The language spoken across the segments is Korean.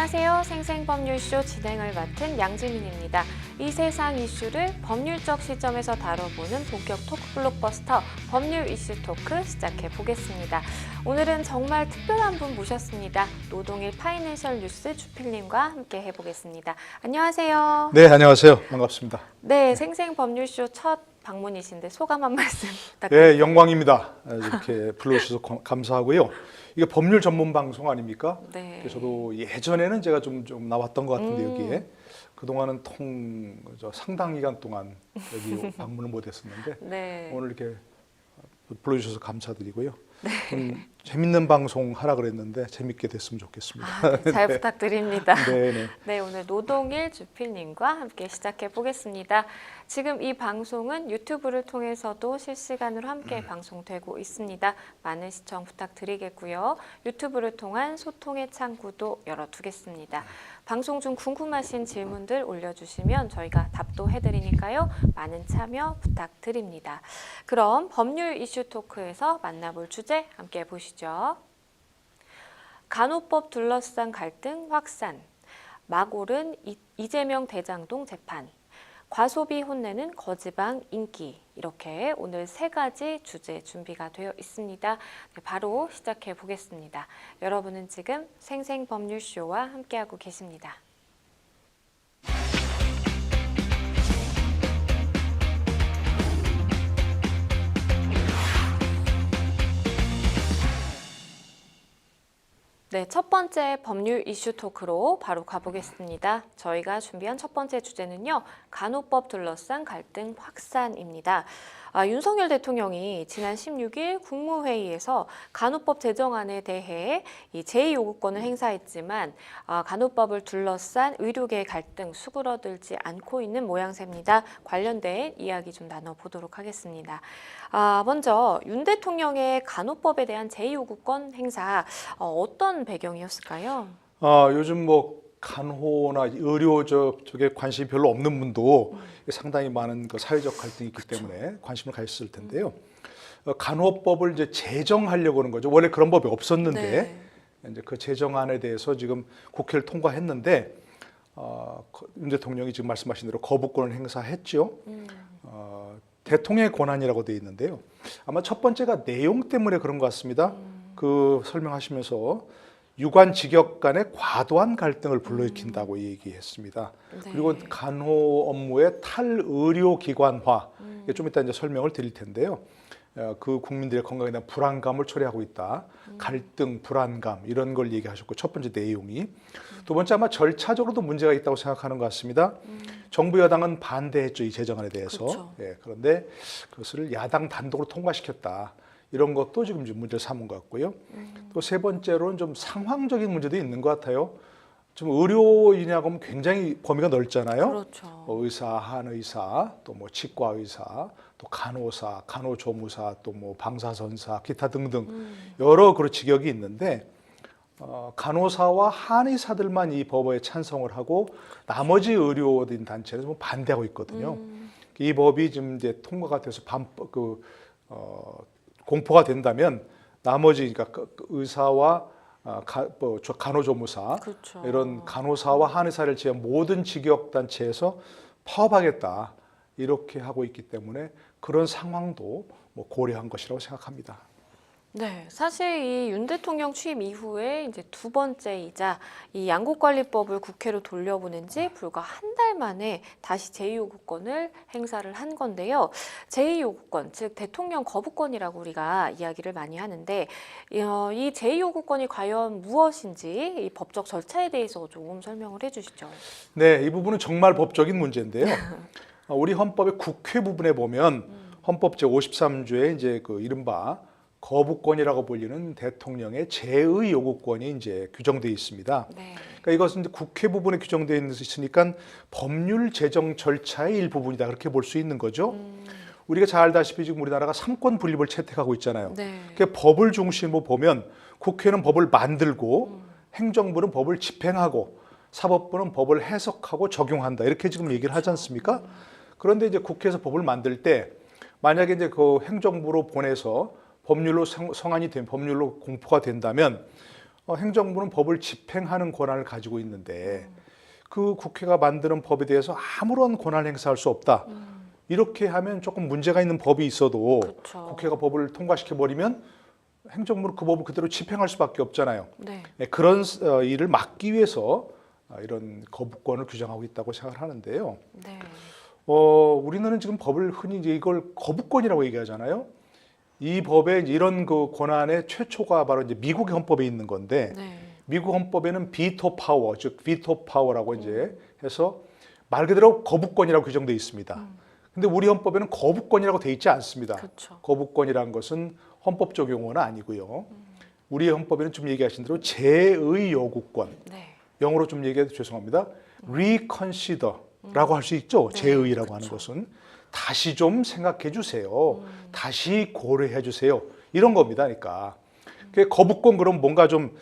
안녕하세요. 생생법률쇼 진행을 맡은 양지민입니다. 이 세상 이슈를 법률적 시점에서 다뤄보는 본격 토크 블록버스터 법률 이슈 토크 시작해 보겠습니다. 오늘은 정말 특별한 분 모셨습니다. 노동일 파이낸셜 뉴스 주필님과 함께 해보겠습니다. 안녕하세요. 네, 안녕하세요. 반갑습니다. 네, 생생법률쇼 첫 방문이신데 소감 한 말씀 부탁드립니다. 네, 영광입니다. 이렇게 불러주셔서 감사하고요. 이게 법률 전문 방송 아닙니까? 네. 저도 예전에는 제가 좀 나왔던 것 같은데 여기에 그동안은 상당 기간 동안 여기 방문을 못했었는데 네. 오늘 이렇게 불러주셔서 감사드리고요. 재밌는 방송 하라 그랬는데 재밌게 됐으면 좋겠습니다. 네, 잘 부탁드립니다. 네. 네, 오늘 노동일 주필님과 함께 시작해 보겠습니다. 지금 이 방송은 유튜브를 통해서도 실시간으로 함께 방송되고 있습니다. 많은 시청 부탁드리겠고요. 유튜브를 통한 소통의 창구도 열어두겠습니다. 방송 중 궁금하신 질문들 올려주시면 저희가 답도 해드리니까요. 많은 참여 부탁드립니다. 그럼 법률 이슈 토크에서 만나볼 주제 함께 보시죠. 간호법 둘러싼 갈등 확산, 막 오른 이재명 대장동 재판, 과소비 혼내는 거지방 인기, 이렇게 오늘 세 가지 주제 준비가 되어 있습니다. 네, 바로 시작해 보겠습니다. 여러분은 지금 생생법률쇼와 함께하고 계십니다. 네, 첫 번째 법률 이슈 토크로 바로 가보겠습니다. 저희가 준비한 첫 번째 주제는요, 간호법 둘러싼 갈등 확산입니다. 윤석열 대통령이 지난 16일 국무회의에서 간호법 제정안에 대해 이 제2요구권을 행사했지만 간호법을 둘러싼 의료계의 갈등 수그러들지 않고 있는 모양새입니다. 관련된 이야기 좀 나눠보도록 하겠습니다. 먼저 윤 대통령의 간호법에 대한 제2요구권 행사 어떤 배경이었을까요? 요즘 간호나 의료 쪽에 관심이 별로 없는 분도 상당히 많은 사회적 갈등이 있기 때문에 관심을 가졌을 텐데요. 간호법을 이제 제정하려고 하는 거죠. 원래 그런 법이 없었는데 이제 그 제정안에 대해서 지금 국회를 통과했는데 윤 대통령이 지금 말씀하신 대로 거부권을 행사했죠. 대통령의 권한이라고 되어 있는데요. 아마 첫 번째가 내용 때문에 그런 것 같습니다. 그 설명하시면서 유관 직역 간의 과도한 갈등을 불러일으킨다고 얘기했습니다. 네. 그리고 간호 업무의 탈의료기관화, 좀 이따 이제 설명을 드릴 텐데요. 그 국민들의 건강에 대한 불안감을 초래하고 있다. 갈등, 불안감 이런 걸 얘기하셨고 첫 번째 내용이. 두 번째 아마 절차적으로도 문제가 있다고 생각하는 것 같습니다. 정부 여당은 반대했죠, 이 제정안에 대해서. 그렇죠. 그런데 그것을 야당 단독으로 통과시켰다. 이런 것도 지금 문제를 삼은 것 같고요. 또 세 번째로는 좀 상황적인 문제도 있는 것 같아요. 좀 의료인이라고 하면 굉장히 범위가 넓잖아요. 그렇죠. 의사, 한의사, 또 치과 의사, 또 간호사, 간호조무사, 또 방사선사, 기타 등등 여러 그런 직역이 있는데 간호사와 한의사들만 이 법에 찬성을 하고 나머지 의료인 단체는 반대하고 있거든요. 이 법이 지금 이제 통과가 돼서 공포가 된다면 나머지 그러니까 의사와 간호조무사 그렇죠. 이런 간호사와 한의사를 제한 모든 직역 단체에서 파업하겠다 이렇게 하고 있기 때문에 그런 상황도 고려한 것이라고 생각합니다. 네, 사실 이 윤 대통령 취임 이후에 이제 두 번째이자 이 양곡관리법을 국회로 돌려보낸 지 불과 한 달 만에 다시 제2요구권을 행사를 한 건데요. 제2요구권, 즉 대통령 거부권이라고 우리가 이야기를 많이 하는데 이 제2요구권이 과연 무엇인지 이 법적 절차에 대해서 좀 설명을 해주시죠. 네, 이 부분은 정말 법적인 문제인데요. 우리 헌법의 국회 부분에 보면 헌법 제53조에 이제 이른바 거부권이라고 불리는 대통령의 제의 요구권이 이제 규정되어 있습니다. 네. 그러니까 이것은 이제 국회 부분에 규정되어 있으니까 법률 제정 절차의 일부분이다 그렇게 볼 수 있는 거죠. 우리가 잘 알다시피 지금 우리나라가 삼권 분립을 채택하고 있잖아요. 네. 그러니까 법을 중심으로 보면 국회는 법을 만들고 행정부는 법을 집행하고 사법부는 법을 해석하고 적용한다 이렇게 지금 얘기를 하지 않습니까? 그런데 이제 국회에서 법을 만들 때 만약에 이제 그 행정부로 보내서 법률로 성안이 된 법률로 공포가 된다면 행정부는 법을 집행하는 권한을 가지고 있는데 그 국회가 만드는 법에 대해서 아무런 권한을 행사할 수 없다. 이렇게 하면 조금 문제가 있는 법이 있어도 그쵸. 국회가 법을 통과시켜 버리면 행정부는 그 법을 그대로 집행할 수밖에 없잖아요. 네. 그런 일을 막기 위해서 이런 거부권을 규정하고 있다고 생각을 하는데요. 네. 우리는 지금 법을 흔히 이제 이걸 거부권이라고 얘기하잖아요. 이 법의 이런 그 권한의 최초가 바로 이제 미국의 헌법에 있는 건데 네. 미국 헌법에는 비토 파워, 즉 비토 파워라고 이제 해서 말 그대로 거부권이라고 규정되어 있습니다. 근데 우리 헌법에는 거부권이라고 돼 있지 않습니다. 그렇죠. 거부권이라는 것은 헌법적 용어는 아니고요. 우리 헌법에는 좀 얘기하신 대로 제의 요구권, 네. 영어로 좀 얘기해도 죄송합니다. reconsider라고 할 수 있죠. 네, 제의라고 하는 그렇죠. 것은 다시 좀 생각해 주세요. 다시 고려해 주세요. 이런 겁니다. 그러니까 거부권 그럼 뭔가 좀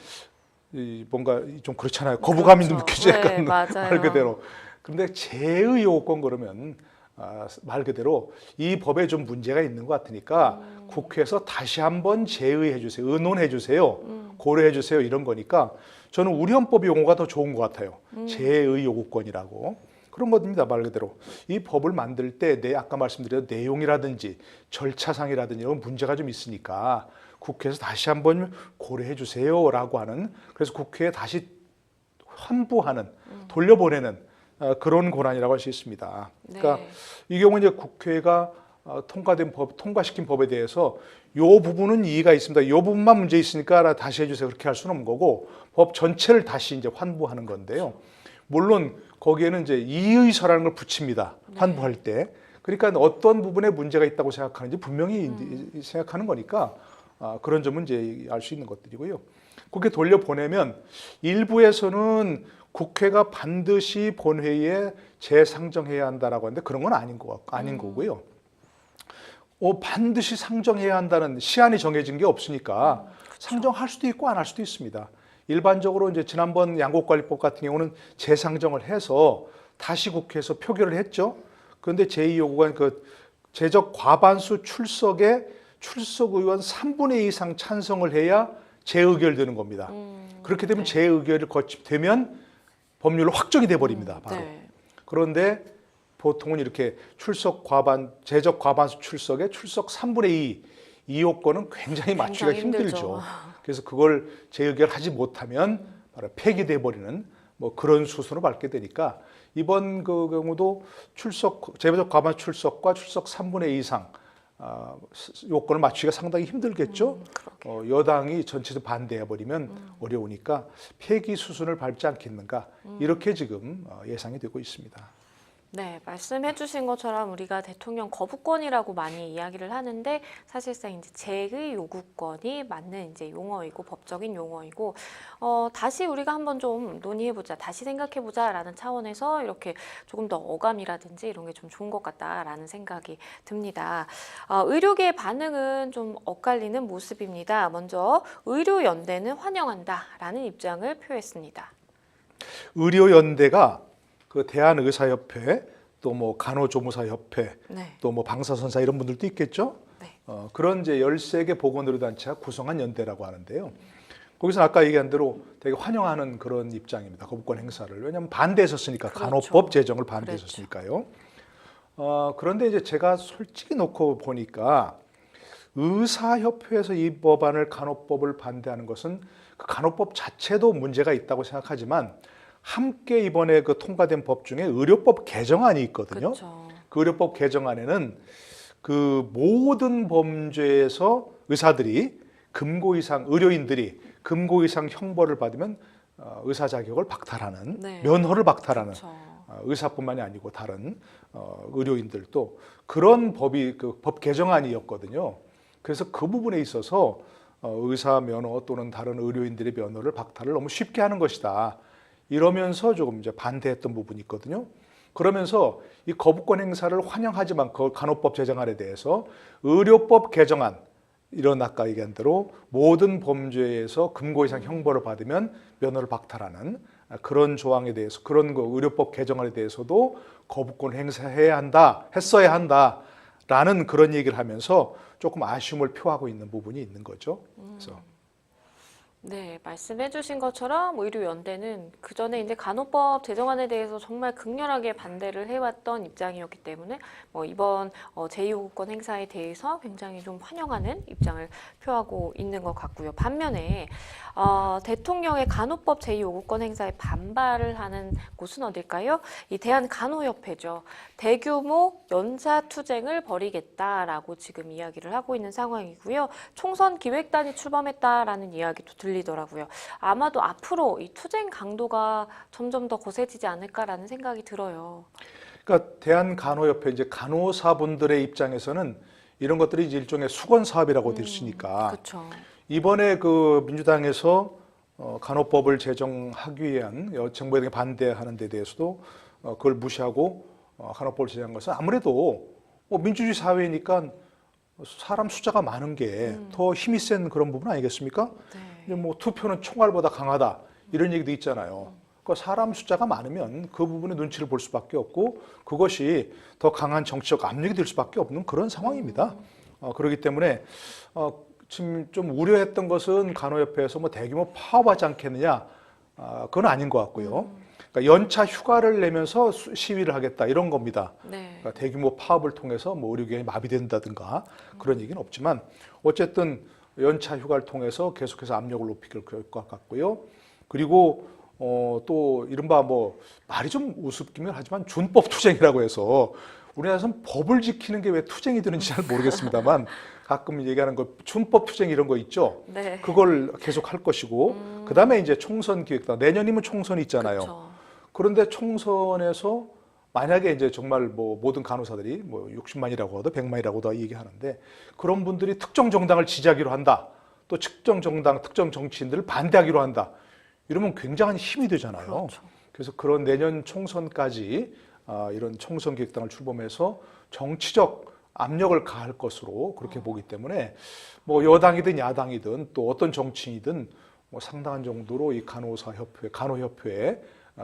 그렇잖아요. 거부감이 그렇죠. 느껴져 네, 약간 맞아요. 말 그대로. 그런데 제의 요구권 그러면 말 그대로 이 법에 좀 문제가 있는 것 같으니까 국회에서 다시 한번 제의해 주세요. 의논해 주세요. 고려해 주세요. 이런 거니까 저는 우리 헌법 용어가 더 좋은 것 같아요. 제의 요구권이라고. 그런 겁니다. 말 그대로. 이 법을 만들 때 아까 말씀드린 내용이라든지 절차상이라든지 이런 문제가 좀 있으니까 국회에서 다시 한번 고려해 주세요라고 하는, 그래서 국회에 다시 환부하는, 돌려보내는 그런 권한이라고 할 수 있습니다. 그러니까 네. 이 경우 이제 국회가 통과시킨 법에 대해서 요 부분은 이의가 있습니다. 요 부분만 문제 있으니까 다시 해주세요. 그렇게 할 수는 없는 거고 법 전체를 다시 이제 환부하는 건데요. 물론 거기에는 이제 이의서라는 걸 붙입니다. 환부할 때. 그러니까 어떤 부분에 문제가 있다고 생각하는지 분명히 생각하는 거니까 그런 점은 이제 알 수 있는 것들이고요. 국회 돌려보내면 일부에서는 국회가 반드시 본회의에 재상정해야 한다라고 하는데 그런 건 아닌 거고요. 반드시 상정해야 한다는 시한이 정해진 게 없으니까 상정할 수도 있고 안 할 수도 있습니다. 일반적으로 이제 지난번 양곡관리법 같은 경우는 재상정을 해서 다시 국회에서 표결을 했죠. 그런데 제2요구가 그 제적 과반수 출석에 출석 의원 3분의 2 이상 찬성을 해야 재의결되는 겁니다. 그렇게 되면 네. 재의결이 거치되면 법률로 확정이 돼 버립니다. 바로. 네. 그런데 보통은 이렇게 제적 과반수 출석에 출석 3분의 2 요건은 굉장히 맞추기가 굉장히 힘들죠. 힘들죠. 그래서 그걸 재의결하지 못하면 바로 폐기돼 버리는 뭐 그런 수순을 밟게 되니까 이번 그 경우도 제적 과반수 출석과 출석 3분의 2 이상 요건을 맞추기가 상당히 힘들겠죠. 여당이 전체적으로 반대해 버리면 어려우니까 폐기 수순을 밟지 않겠는가 이렇게 지금 예상이 되고 있습니다. 네, 말씀해 주신 것처럼 우리가 대통령 거부권이라고 많이 이야기를 하는데 사실상 이제 제의 요구권이 맞는 이제 용어이고 법적인 용어이고 다시 우리가 한번 좀 논의해 보자, 다시 생각해 보자라는 차원에서 이렇게 조금 더 어감이라든지 이런 게 좀 좋은 것 같다라는 생각이 듭니다. 의료계의 반응은 좀 엇갈리는 모습입니다. 먼저 의료연대는 환영한다라는 입장을 표했습니다. 의료연대가 그 대한의사협회 또 뭐 간호조무사협회 네. 또 뭐 방사선사 이런 분들도 있겠죠. 네. 그런 이제 13개 보건의료단체가 구성한 연대라고 하는데요. 거기서 아까 얘기한 대로 되게 환영하는 그런 입장입니다. 거부권 행사를. 왜냐하면 반대했었으니까. 그렇죠. 간호법 제정을 반대했었으니까요. 그런데 이제 제가 솔직히 놓고 보니까 의사협회에서 이 법안을 간호법을 반대하는 것은 그 간호법 자체도 문제가 있다고 생각하지만 함께 이번에 그 통과된 법 중에 의료법 개정안이 있거든요. 그렇죠. 그 의료법 개정안에는 그 모든 범죄에서 의료인들이 금고 이상 형벌을 받으면 의사 자격을 박탈하는, 네. 면허를 박탈하는 그렇죠. 의사뿐만이 아니고 다른 의료인들도 그런 법 개정안이었거든요. 그래서 그 부분에 있어서 의사 면허 또는 다른 의료인들의 면허를 박탈을 너무 쉽게 하는 것이다. 이러면서 조금 이제 반대했던 부분이 있거든요. 그러면서 이 거부권 행사를 환영하지만 그 간호법 제정안에 대해서 의료법 개정안, 이런 아까 얘기한 대로 모든 범죄에서 금고 이상 형벌을 받으면 면허를 박탈하는 그런 조항에 대해서, 그런 거 의료법 개정안에 대해서도 거부권 했어야 한다라는 그런 얘기를 하면서 조금 아쉬움을 표하고 있는 부분이 있는 거죠. 그래서 네, 말씀해주신 것처럼 의료연대는 그 전에 이제 간호법 제정안에 대해서 정말 극렬하게 반대를 해왔던 입장이었기 때문에 이번 제2요구권 행사에 대해서 굉장히 좀 환영하는 입장을 표하고 있는 것 같고요. 반면에 대통령의 간호법 제2요구권 행사에 반발을 하는 곳은 어딜까요? 이 대한간호협회죠. 대규모 연사투쟁을 벌이겠다라고 지금 이야기를 하고 있는 상황이고요. 총선 기획단이 출범했다라는 이야기도 들리더라고요. 아마도 앞으로 이 투쟁 강도가 점점 더 거세지지 않을까라는 생각이 들어요. 그러니까 대한간호협회 이제 간호사분들의 입장에서는 이런 것들이 이제 일종의 수건 사업이라고 되시니까 그렇죠. 이번에 그 민주당에서 간호법을 제정하기 위한 정부에 대해 반대하는 데 대해서도 그걸 무시하고 간호법을 제정한 것은 아무래도 민주주의 사회니까 사람 숫자가 많은 게 더 힘이 센 그런 부분 아니겠습니까? 네. 이제 뭐 투표는 총알보다 강하다 이런 얘기도 있잖아요. 그러니까 사람 숫자가 많으면 그 부분에 눈치를 볼 수밖에 없고 그것이 더 강한 정치적 압력이 될 수밖에 없는 그런 상황입니다. 그렇기 때문에 지금 좀 우려했던 것은 간호협회에서 뭐 대규모 파업하지 않겠느냐, 그건 아닌 것 같고요. 그러니까 연차 휴가를 내면서 시위를 하겠다 이런 겁니다. 네. 그러니까 대규모 파업을 통해서 뭐 의료기관이 마비된다든가 그런 얘기는 없지만 어쨌든 연차 휴가를 통해서 계속해서 압력을 높일 것 같고요. 그리고 또 이른바 뭐 말이 좀 우습기는 하지만 준법 투쟁이라고 해서 우리나라에서는 법을 지키는 게 왜 투쟁이 되는지 잘 모르겠습니다만 가끔 얘기하는 거 준법 투쟁 이런 거 있죠. 네. 그걸 계속 할 것이고 그다음에 이제 총선 기획단 내년이면 총선이 있잖아요. 그렇죠. 그런데 총선에서 만약에 이제 정말 뭐 모든 간호사들이 뭐 60만이라고 하도 100만이라고 다 얘기하는데 그런 분들이 특정 정당을 지지하기로 한다. 또 특정 정당, 특정 정치인들을 반대하기로 한다. 이러면 굉장한 힘이 되잖아요. 그렇죠. 그래서 그런 내년 총선까지 이런 총선 기획단을 출범해서 정치적 압력을 가할 것으로 그렇게 보기 때문에 뭐 여당이든 야당이든 또 어떤 정치인이든 뭐 상당한 정도로 이 간호사협회, 간호협회에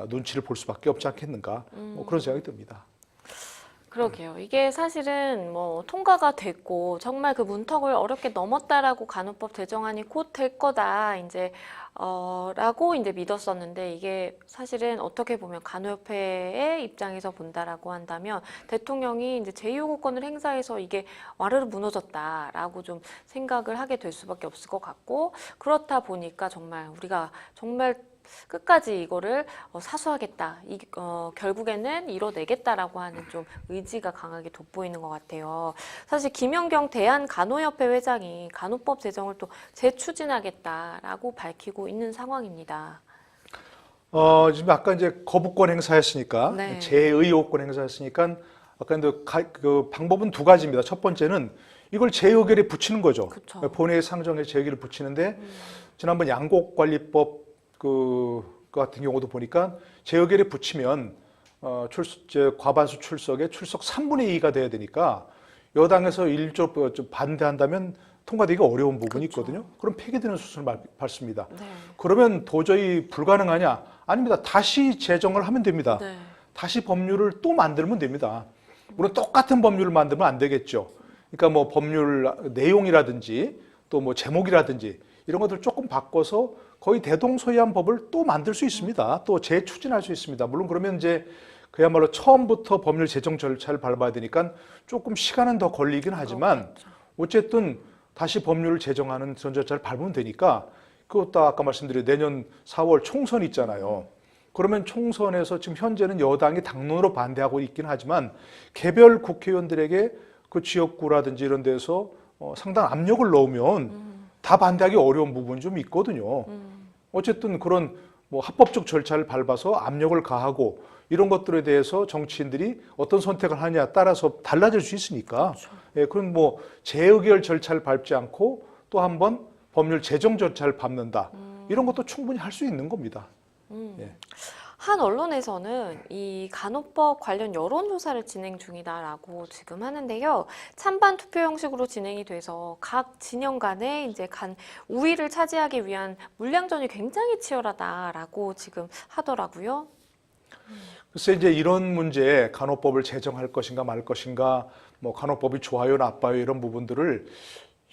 눈치를 볼 수밖에 없지 않겠는가 뭐 그런 생각이 듭니다. 그러게요. 이게 사실은 뭐 통과가 됐고 정말 그 문턱을 어렵게 넘었다라고 간호법 제정안이 곧 될 거다 이제 라고 이제 믿었었는데 이게 사실은 어떻게 보면 간호협회의 입장에서 본다라고 한다면 대통령이 이제 제2요구권을 행사해서 이게 와르르 무너졌다라고 좀 생각을 하게 될 수밖에 없을 것 같고 그렇다 보니까 정말 우리가 정말 끝까지 이거를 사수하겠다. 결국에는 이뤄내겠다라고 하는 좀 의지가 강하게 돋보이는 것 같아요. 사실 김연경 대한간호협회 회장이 간호법 제정을 또 재추진하겠다라고 밝히고 있는 상황입니다. 지금 아까 이제 거부권 행사했으니까 네. 제의호권 행사했으니까 아까 그 방법은 두 가지입니다. 첫 번째는 이걸 제의결에 붙이는 거죠. 그쵸. 본회의 상정에 제의결을 붙이는데 지난번 양곡관리법 그 같은 경우도 보니까 제의결에 붙이면 과반수 출석에 출석 3분의 2가 돼야 되니까 여당에서 일조 반대한다면 통과되기가 어려운 부분이 그쵸. 있거든요. 그럼 폐기되는 수순을 밟습니다. 네. 그러면 도저히 불가능하냐? 아닙니다. 다시 제정을 하면 됩니다. 네. 다시 법률을 또 만들면 됩니다. 물론 똑같은 법률을 만들면 안 되겠죠. 그러니까 뭐 법률 내용이라든지 또 뭐 제목이라든지 이런 것들을 조금 바꿔서 거의 대동소이한 법을 또 만들 수 있습니다. 또 재추진할 수 있습니다. 물론 그러면 이제 그야말로 처음부터 법률 제정 절차를 밟아야 되니까 조금 시간은 더 걸리긴 하지만 그렇겠죠. 어쨌든 다시 법률을 제정하는 전 절차를 밟으면 되니까 그것도 아까 말씀드린 내년 4월 총선 있잖아요. 그러면 총선에서 지금 현재는 여당이 당론으로 반대하고 있긴 하지만 개별 국회의원들에게 그 지역구라든지 이런 데서 상당한 압력을 넣으면 다 반대하기 어려운 부분이 좀 있거든요. 어쨌든 그런 뭐 합법적 절차를 밟아서 압력을 가하고 이런 것들에 대해서 정치인들이 어떤 선택을 하냐에 따라서 달라질 수 있으니까 그렇죠. 예, 그런 뭐 재의결 절차를 밟지 않고 또 한번 법률 제정 절차를 밟는다. 이런 것도 충분히 할 수 있는 겁니다. 예. 한 언론에서는 이 간호법 관련 여론조사를 진행 중이다라고 지금 하는데요. 찬반 투표 형식으로 진행이 돼서 각 진영 간에 이제 간 우위를 차지하기 위한 물량전이 굉장히 치열하다라고 지금 하더라고요. 글쎄 이제 이런 문제 간호법을 제정할 것인가 말 것인가 뭐 간호법이 좋아요 나빠요 이런 부분들을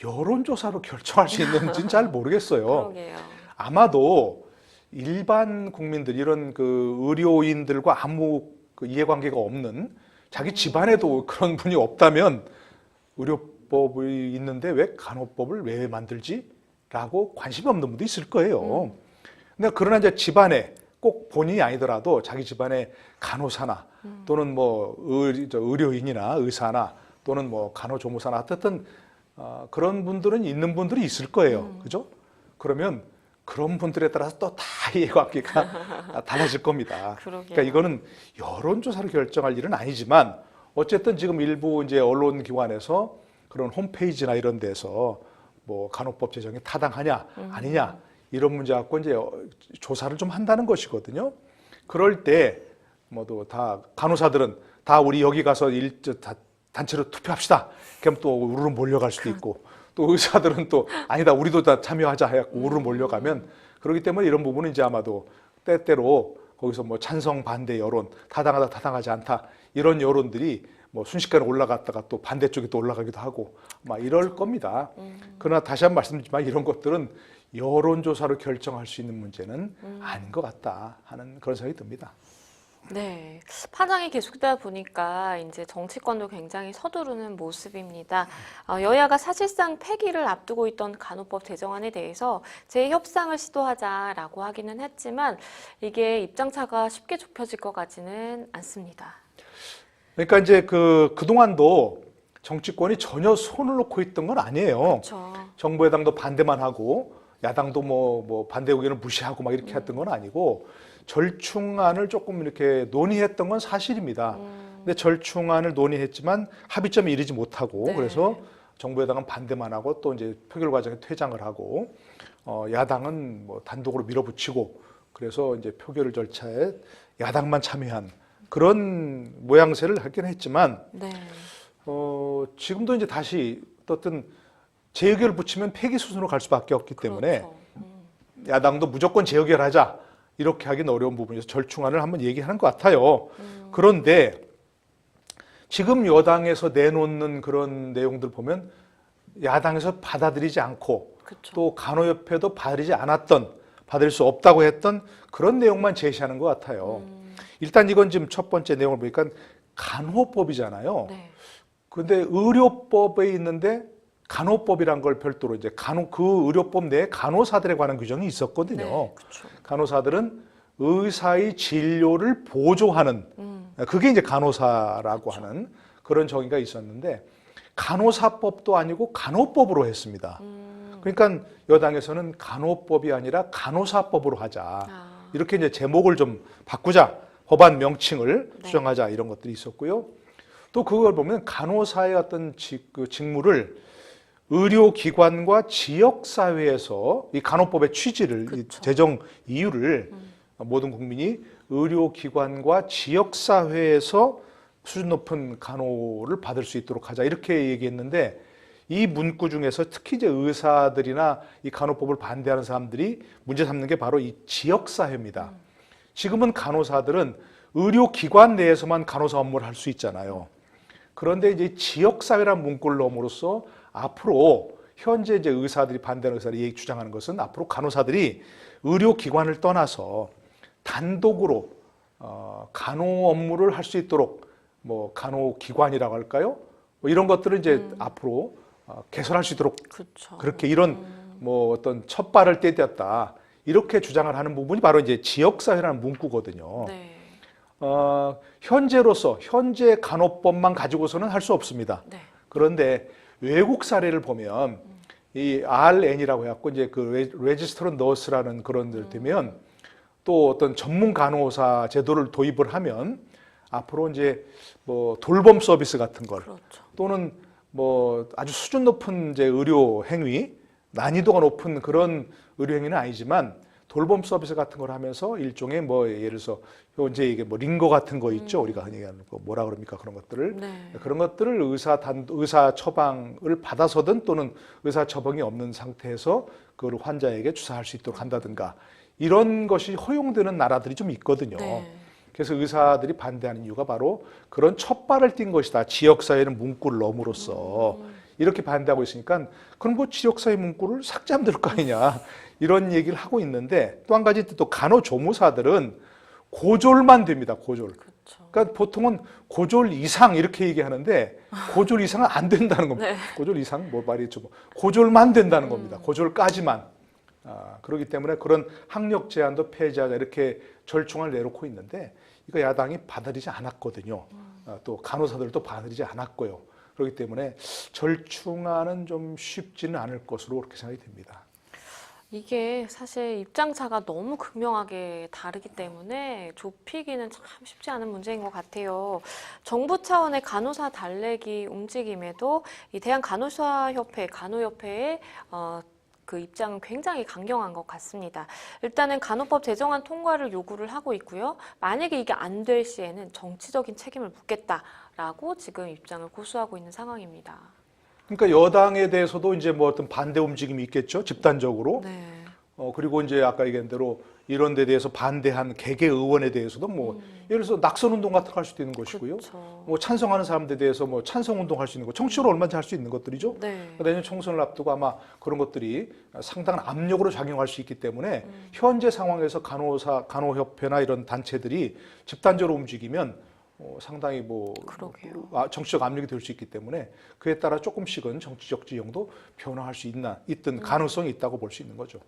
여론조사로 결정할 수 있는지는 잘 모르겠어요. 그러게요. 아마도 일반 국민들 이런 그 의료인들과 아무 그 이해관계가 없는 자기 집안에도 그런 분이 없다면 의료법이 있는데 왜 간호법을 왜 만들지? 라고 관심이 없는 분도 있을 거예요. 근데 그러나 이제 집안에 꼭 본인이 아니더라도 자기 집안에 간호사나 또는 뭐 의료인이나 의사나 또는 뭐 간호조무사나 어쨌든 그런 분들은 있는 분들이 있을 거예요. 그죠? 그러면 그런 분들에 따라서 또 다 이해관계가 달라질 겁니다. 그러게요. 그러니까 이거는 여론조사로 결정할 일은 아니지만 어쨌든 지금 일부 이제 언론기관에서 그런 홈페이지나 이런 데서 뭐 간호법 제정이 타당하냐 아니냐 이런 문제 갖고 이제 조사를 좀 한다는 것이거든요. 그럴 때 뭐도 다 간호사들은 다 우리 여기 가서 단체로 투표합시다. 그럼 또 우르르 몰려갈 수도 있고 또 의사들은 또 아니다 우리도 다 참여하자 해갖고 우르르 몰려가면 그렇기 때문에 이런 부분은 이제 아마도 때때로 거기서 뭐 찬성 반대 여론 타당하다 타당하지 않다 이런 여론들이 뭐 순식간에 올라갔다가 또 반대쪽에 또 올라가기도 하고 막 이럴 겁니다. 그러나 다시 한번 말씀드리지만 이런 것들은 여론조사로 결정할 수 있는 문제는 아닌 것 같다 하는 그런 생각이 듭니다. 네, 파장이 계속되다 보니까 이제 정치권도 굉장히 서두르는 모습입니다. 여야가 사실상 폐기를 앞두고 있던 간호법 제정안에 대해서 재협상을 시도하자라고 하기는 했지만 이게 입장차가 쉽게 좁혀질 것 같지는 않습니다. 그러니까 이제 그동안도 정치권이 전혀 손을 놓고 있던 건 아니에요. 그렇죠. 정부 여당도 반대만 하고 야당도 뭐 반대 의견을 무시하고 막 이렇게 했던 건 아니고 절충안을 조금 이렇게 논의했던 건 사실입니다. 근데 절충안을 논의했지만 합의점에 이르지 못하고 네. 그래서 정부 여당은 반대만 하고 또 이제 표결 과정에 퇴장을 하고 야당은 뭐 단독으로 밀어붙이고 그래서 이제 표결 절차에 야당만 참여한 그런 모양새를 하긴 했지만 네. 지금도 이제 다시 어떤 재의결 붙이면 폐기 수순으로 갈 수밖에 없기 때문에 그렇죠. 야당도 무조건 재의결하자 이렇게 하기는 어려운 부분에서 절충안을 한번 얘기하는 것 같아요. 그런데 지금 여당에서 내놓는 그런 내용들 보면 야당에서 받아들이지 않고 그렇죠. 또 간호협회도 받을 수 없다고 했던 그런 내용만 제시하는 것 같아요. 일단 이건 지금 첫 번째 내용을 보니까 간호법이잖아요. 네. 근데 의료법에 있는데 간호법이란 걸 별도로 이제 그 의료법 내에 간호사들에 관한 규정이 있었거든요. 네, 그렇죠. 간호사들은 의사의 진료를 보조하는 그게 이제 간호사라고 그렇죠. 하는 그런 정의가 있었는데 간호사법도 아니고 간호법으로 했습니다. 그러니까 여당에서는 간호법이 아니라 간호사법으로 하자. 이렇게 이제 제목을 좀 바꾸자. 법안 명칭을 네. 수정하자 이런 것들이 있었고요. 또 그걸 보면 간호사의 어떤 직무를 의료기관과 지역사회에서 이 간호법의 취지를, 이 그렇죠. 제정 이유를 모든 국민이 의료기관과 지역사회에서 수준 높은 간호를 받을 수 있도록 하자 이렇게 얘기했는데 이 문구 중에서 특히 이제 의사들이나 이 간호법을 반대하는 사람들이 문제 삼는 게 바로 이 지역사회입니다. 지금은 간호사들은 의료기관 내에서만 간호사 업무를 할 수 있잖아요. 그런데 이제 지역사회라는 문구를 넣음으로써 앞으로 현재 이제 의사들이 반대하는 의사들이 주장하는 것은 앞으로 간호사들이 의료기관을 떠나서 단독으로 간호 업무를 할 수 있도록 뭐 간호기관이라고 할까요? 뭐 이런 것들을 이제 앞으로 개설할 수 있도록 그렇죠. 그렇게 이런 뭐 어떤 첫 발을 떼었다 이렇게 주장을 하는 부분이 바로 이제 지역사회라는 문구거든요. 네. 현재 간호법만 가지고서는 할 수 없습니다. 네. 그런데 외국 사례를 보면 이 RN이라고 해갖고 이제 그 레지스터런 너스라는 그런 들 되면 또 어떤 전문 간호사 제도를 도입을 하면 앞으로 이제 뭐 돌봄 서비스 같은 걸 그렇죠. 또는 뭐 아주 수준 높은 이제 의료 행위, 난이도가 높은 그런 의료 행위는 아니지만 돌봄 서비스 같은 걸 하면서 일종의 뭐 예를 들어서 이제 이게 뭐 링거 같은 거 있죠. 우리가 흔히 얘기하는 거 뭐라 그럽니까? 그런 것들을 네. 그런 것들을 의사 처방을 받아서든 또는 의사 처방이 없는 상태에서 그걸 환자에게 주사할 수 있도록 한다든가 이런 것이 허용되는 나라들이 좀 있거든요. 네. 그래서 의사들이 반대하는 이유가 바로 그런 첫 발을 띈 것이다. 지역사회는 문구를 넣음으로써 이렇게 반대하고 있으니까 그럼 뭐 지역사회 문구를 삭제하면 될 거 아니냐 이런 얘기를 하고 있는데 또 한 가지 또 간호조무사들은 고졸만 됩니다. 고졸. 그렇죠. 그러니까 보통은 고졸 이상 이렇게 얘기하는데 고졸 이상은 안 된다는 겁니다. 네. 고졸 이상 뭐 말이죠. 뭐 고졸만 된다는 겁니다. 고졸까지만. 그렇기 때문에 그런 학력 제한도 폐지하자 이렇게 절충을 내놓고 있는데 이거 야당이 받아들이지 않았거든요. 또 간호사들도 받아들이지 않았고요. 그렇기 때문에 절충안은 좀 쉽지는 않을 것으로 그렇게 생각이 됩니다. 이게 사실 입장차가 너무 극명하게 다르기 때문에 좁히기는 참 쉽지 않은 문제인 것 같아요. 정부 차원의 간호사 달래기 움직임에도 이 대한간호사협회, 간호협회의 그 입장은 굉장히 강경한 것 같습니다. 일단은 간호법 제정안 통과를 요구를 하고 있고요. 만약에 이게 안 될 시에는 정치적인 책임을 묻겠다라고 지금 입장을 고수하고 있는 상황입니다. 그러니까 여당에 대해서도 이제 뭐 어떤 반대 움직임이 있겠죠. 집단적으로. 네. 그리고 이제 아까 얘기한 대로 이런 데 대해서 반대한 개개 의원에 대해서도 뭐 예를 들어서 낙선 운동 같은 거 할 수도 있는 것이고요. 그렇죠. 뭐 찬성하는 사람들에 대해서 뭐 찬성 운동 할 수 있는 거, 정치적으로 얼마든지 할 수 있는 것들이죠. 네. 내년 총선을 앞두고 아마 그런 것들이 상당한 압력으로 작용할 수 있기 때문에 현재 상황에서 간호협회나 이런 단체들이 집단적으로 움직이면 상당히 뭐 그러게요. 정치적 압력이 될 수 있기 때문에 그에 따라 조금씩은 정치적 지형도 변화할 수 있든 가능성이 있다고 볼 수 있는 거죠.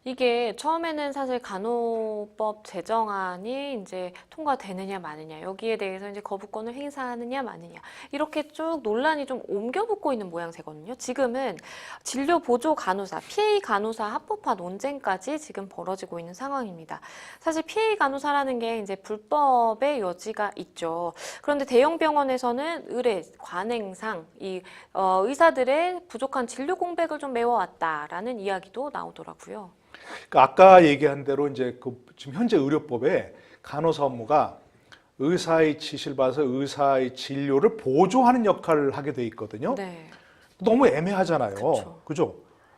이게 처음에는 사실 간호법 제정안이 이제 통과되느냐 마느냐 여기에 대해서 이제 거부권을 행사하느냐 마느냐 이렇게 쭉 논란이 좀 옮겨붙고 있는 모양새거든요. 지금은 진료 보조 간호사, PA 간호사 합법화 논쟁까지 지금 벌어지고 있는 상황입니다. 사실 PA 간호사라는 게 이제 불법의 여지가 있죠. 그런데 대형 병원에서는 의뢰, 관행상 이 의사들의 부족한 진료 공백을 좀 메워왔다라는 이야기도 나오더라고요. 그러니까 아까 얘기한 대로 이제 지금 현재 의료법에 간호사 업무가 의사의 지시를 받아서 의사의 진료를 보조하는 역할을 하게 돼 있거든요. 네. 너무 애매하잖아요. 그쵸. 그죠?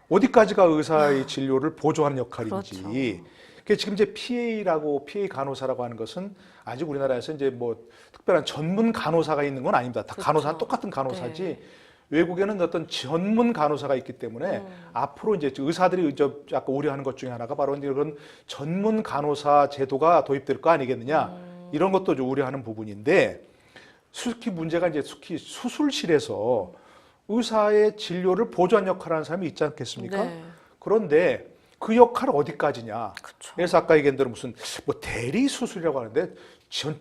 어디까지가 의사의 진료를 보조하는 역할인지. 그렇죠. 그게 지금 이제 PA 간호사라고 하는 것은 아직 우리나라에서 이제 뭐 특별한 전문 간호사가 있는 건 아닙니다. 다 그렇죠. 간호사는 똑같은 간호사지. 네. 외국에는 어떤 전문 간호사가 있기 때문에 앞으로 이제 의사들이 아까 우려하는 것 중에 하나가 바로 이제 그런 전문 간호사 제도가 도입될 거 아니겠느냐 이런 것도 좀 우려하는 부분인데 특히 문제가 이제 특히 수술실에서 의사의 진료를 보조하는 역할을 하는 사람이 있지 않겠습니까? 네. 그런데 그 역할은 어디까지냐? 그쵸. 그래서 아까 얘기한 대로 무슨 뭐 대리 수술이라고 하는데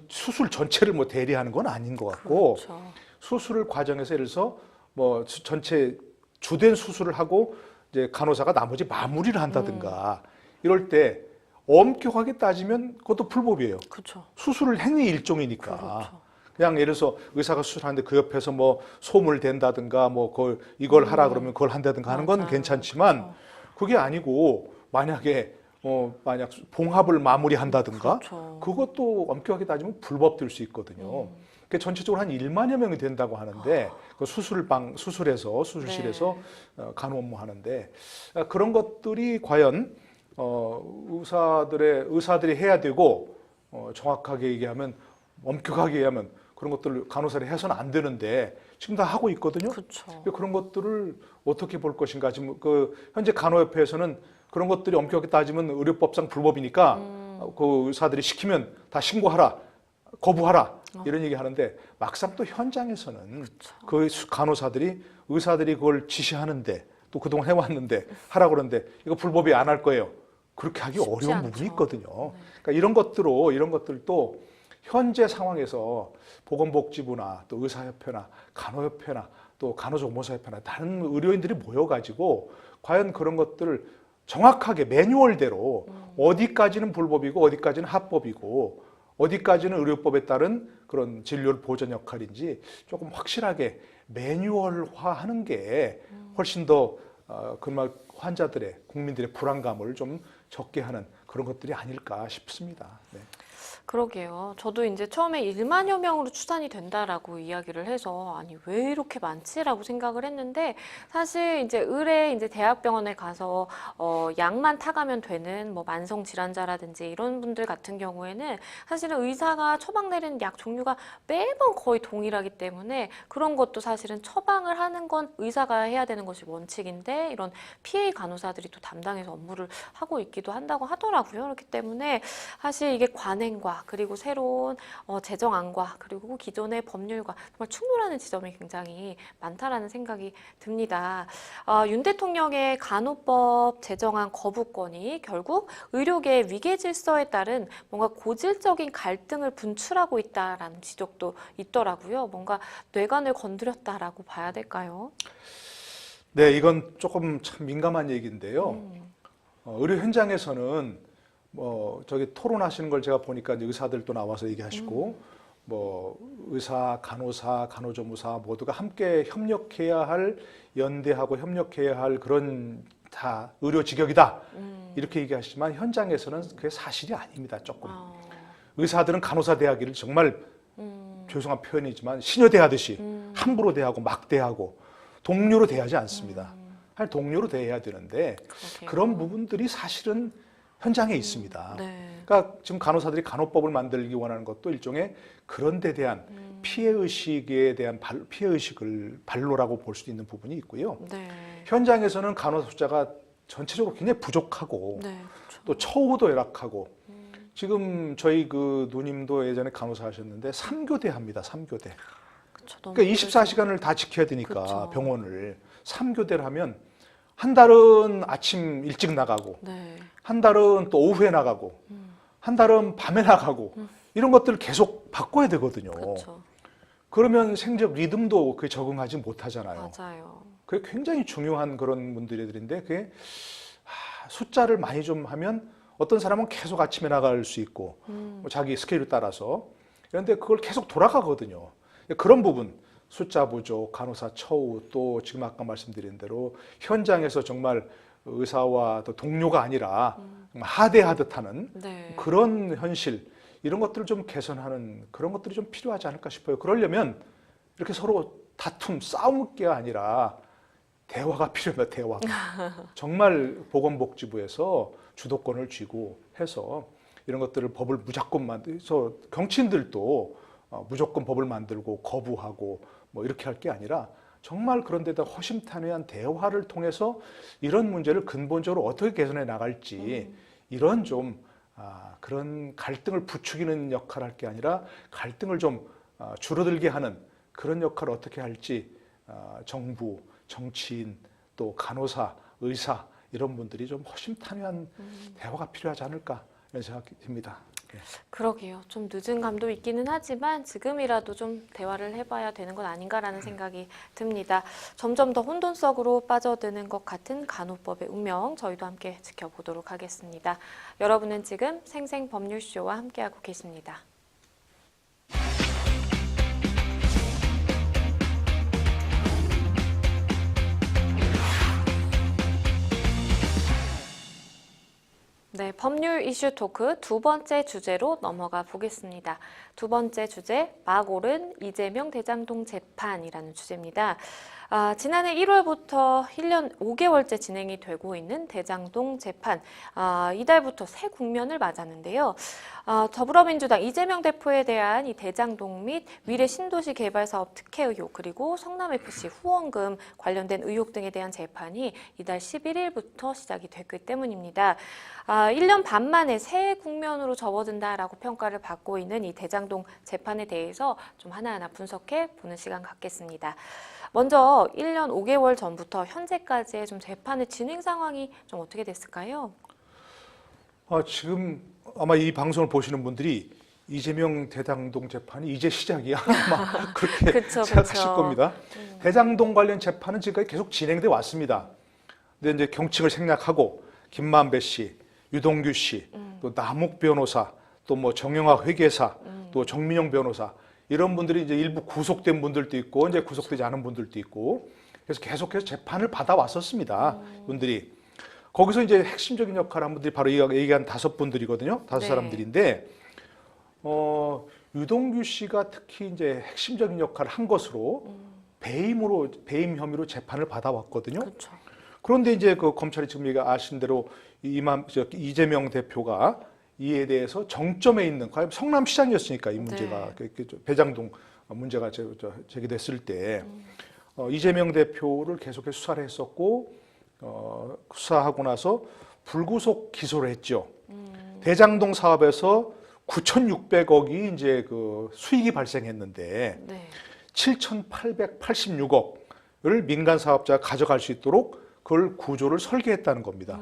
수술 전체를 뭐 대리하는 건 아닌 것 같고 그렇죠. 수술을 과정에서 예를 들어서 뭐 전체 주된 수술을 하고 이제 간호사가 나머지 마무리를 한다든가 이럴 때 엄격하게 따지면 그것도 불법이에요. 그렇죠. 수술을 행위 일종이니까. 그렇죠. 그냥 예를 들어서 의사가 수술하는데 그 옆에서 뭐 소음을 댄다든가 뭐 이걸 하라 그러면 그걸 한다든가 하는 건 맞아요. 괜찮지만 그렇죠. 그게 아니고 만약에 만약 봉합을 마무리한다든가 그렇죠. 그것도 엄격하게 따지면 불법될 수 있거든요. 그 전체적으로 한 1만여 명이 된다고 하는데 그 수술실에서 네. 간호 업무 하는데 그런 것들이 과연 의사들이 해야 되고 정확하게 얘기하면 엄격하게 얘기하면 그런 것들을 간호사를 해서는 안 되는데 지금 다 하고 있거든요. 그렇죠. 그런 것들을 어떻게 볼 것인가 지금 현재 간호협회에서는 그런 것들이 엄격하게 따지면 의료법상 불법이니까 그 의사들이 시키면 다 신고하라, 거부하라 이런 얘기 하는데 막상 또 현장에서는 그 간호사들이 의사들이 그걸 지시하는데 또 그동안 해왔는데 하라 그러는데 이거 불법이 안 할 거예요. 그렇게 하기 쉽지 어려운 않죠. 부분이 있거든요. 그러니까 이런 것들도 현재 상황에서 보건복지부나 또 의사협회나 간호협회나 또 간호조무사협회나 다른 의료인들이 모여가지고 과연 그런 것들을 정확하게 매뉴얼대로 어디까지는 불법이고 어디까지는 합법이고 어디까지는 의료법에 따른 그런 진료를 보전 역할인지 조금 확실하게 매뉴얼화하는 게 훨씬 더 그말 환자들의 국민들의 불안감을 좀 적게 하는 그런 것들이 아닐까 싶습니다. 네. 그러게요. 저도 이제 처음에 1만여 명으로 추산이 된다라고 이야기를 해서 아니 왜 이렇게 많지라고 생각을 했는데 사실 이제 의뢰 이제 대학병원에 가서 약만 타가면 되는 뭐 만성 질환자라든지 이런 분들 같은 경우에는 사실은 의사가 처방 내리는 약 종류가 매번 거의 동일하기 때문에 그런 것도 사실은 처방을 하는 건 의사가 해야 되는 것이 원칙인데 이런 PA 간호사들이 또 담당해서 업무를 하고 있기도 한다고 하더라고요. 그렇기 때문에 사실 이게 관행과 그리고 새로운 제정안과 그리고 기존의 법률과 정말 충돌하는 지점이 굉장히 많다라는 생각이 듭니다. 윤 대통령의 간호법 제정안 거부권이 결국 의료계 위계 질서에 따른 뭔가 고질적인 갈등을 분출하고 있다라는 지적도 있더라고요. 뭔가 뇌관을 건드렸다라고 봐야 될까요? 네, 이건 조금 참 민감한 얘기인데요. 의료 현장에서는 저기 토론하시는 걸 제가 보니까 이제 의사들도 나와서 얘기하시고 뭐 의사, 간호사, 간호조무사 모두가 함께 협력해야 할 연대하고 협력해야 할 그런 다 의료 직역이다 이렇게 얘기하시지만 현장에서는 그게 사실이 아닙니다. 조금 의사들은 간호사 대하기를 정말 죄송한 표현이지만 시녀 대하듯이 함부로 대하고 막 대하고 동료로 대하지 않습니다. 할 동료로 대해야 되는데 그러게요. 그런 부분들이 사실은 현장에 있습니다. 네. 그러니까 지금 간호사들이 간호법을 만들기 원하는 것도 일종의 그런 데 대한 피해 의식에 대한 피해 의식을 반로라고 볼 수 있는 부분이 있고요. 네. 현장에서는 간호사 숫자가 전체적으로 굉장히 부족하고 네. 그렇죠. 또 처우도 열악하고 지금 저희 그 누님도 예전에 간호사 하셨는데 3교대 합니다. 3교대. 그렇죠. 너무 그러니까 24시간을 다 지켜야 되니까 그쵸. 병원을 3교대를 하면 한 달은 아침 일찍 나가고 네. 한 달은 또 오후에 나가고 한 달은 밤에 나가고 이런 것들을 계속 바꿔야 되거든요. 그렇죠. 그러면 생적 리듬도 그게 적응하지 못하잖아요. 맞아요. 그게 굉장히 중요한 그런 분들인데 그게 숫자를 많이 좀 하면 어떤 사람은 계속 아침에 나갈 수 있고 뭐 자기 스케줄 따라서 그런데 그걸 계속 돌아가거든요. 그런 부분 숫자 부족, 간호사 처우 또 지금 아까 말씀드린 대로 현장에서 정말 의사와 또 동료가 아니라 하대하듯 하는 네. 그런 현실 이런 것들을 좀 개선하는 그런 것들이 좀 필요하지 않을까 싶어요. 그러려면 이렇게 서로 다툼, 싸울 게 아니라 대화가 필요합니다. 대화가. 정말 보건복지부에서 주도권을 쥐고 해서 이런 것들을 법을 무조건 만들어서 정치인들도 무조건 법을 만들고 거부하고 뭐 이렇게 할 게 아니라 정말 그런 데다 허심탄회한 대화를 통해서 이런 문제를 근본적으로 어떻게 개선해 나갈지 이런 좀 그런 갈등을 부추기는 역할을 할 게 아니라 갈등을 좀 줄어들게 하는 그런 역할을 어떻게 할지 정부, 정치인, 또 간호사, 의사 이런 분들이 좀 허심탄회한 대화가 필요하지 않을까 이런 생각이 듭니다. 네. 그러게요. 좀 늦은 감도 있기는 하지만 지금이라도 좀 대화를 해봐야 되는 건 아닌가라는 생각이 듭니다. 점점 더 혼돈속으로 빠져드는 것 같은 간호법의 운명 저희도 함께 지켜보도록 하겠습니다. 여러분은 지금 생생법률쇼와 함께하고 계십니다. 네, 법률 이슈 토크 두 번째 주제로 넘어가 보겠습니다. 두 번째 주제, 막 오른 이재명 대장동 재판이라는 주제입니다. 지난해 1월부터 1년 5개월째 진행이 되고 있는 대장동 재판, 이달부터 새 국면을 맞았는데요. 더불어민주당 이재명 대표에 대한 이 대장동 및 위례 신도시 개발 사업 특혜 의혹 그리고 성남FC 후원금 관련된 의혹 등에 대한 재판이 이달 11일부터 시작이 됐기 때문입니다. 1년 반 만에 새 국면으로 접어든다라고 평가를 받고 있는 이 대장동 재판에 대해서 좀 하나하나 분석해 보는 시간 갖겠습니다. 먼저 1년 5개월 전부터 현재까지의 좀 재판의 진행 상황이 좀 어떻게 됐을까요? 지금 아마 이 방송을 보시는 분들이 이재명 대장동 재판이 이제 시작이야 아마 그렇게 그쵸, 생각하실 그쵸. 겁니다. 대장동 관련 재판은 지금까지 계속 진행돼 왔습니다. 근데 이제 경칭을 생략하고 김만배 씨, 유동규 씨, 또 남욱 변호사, 또 뭐 정영학 회계사, 또 정민영 변호사 이런 분들이 이제 일부 구속된 분들도 있고 이제 구속되지 않은 분들도 있고 그래서 계속해서 재판을 받아왔었습니다. 분들이 거기서 이제 핵심적인 역할을 한 분들이 바로 얘기한 5분들이거든요. 5 네. 사람들인데 유동규 씨가 특히 이제 핵심적인 역할을 한 것으로 배임 혐의로 재판을 받아왔거든요. 그렇죠. 그런데 이제 그 검찰이 지금 아신 대로 이재명 대표가 이에 대해서 정점에 있는 과연 성남시장이었으니까 이 문제가 배장동 문제가 제기됐을 때 이재명 대표를 계속해서 수사를 했었고 수사하고 나서 불구속 기소를 했죠. 대장동 사업에서 9,600억이 이제 그 수익이 발생했는데 네. 7,886억을 민간 사업자가 가져갈 수 있도록 그걸 구조를 설계했다는 겁니다.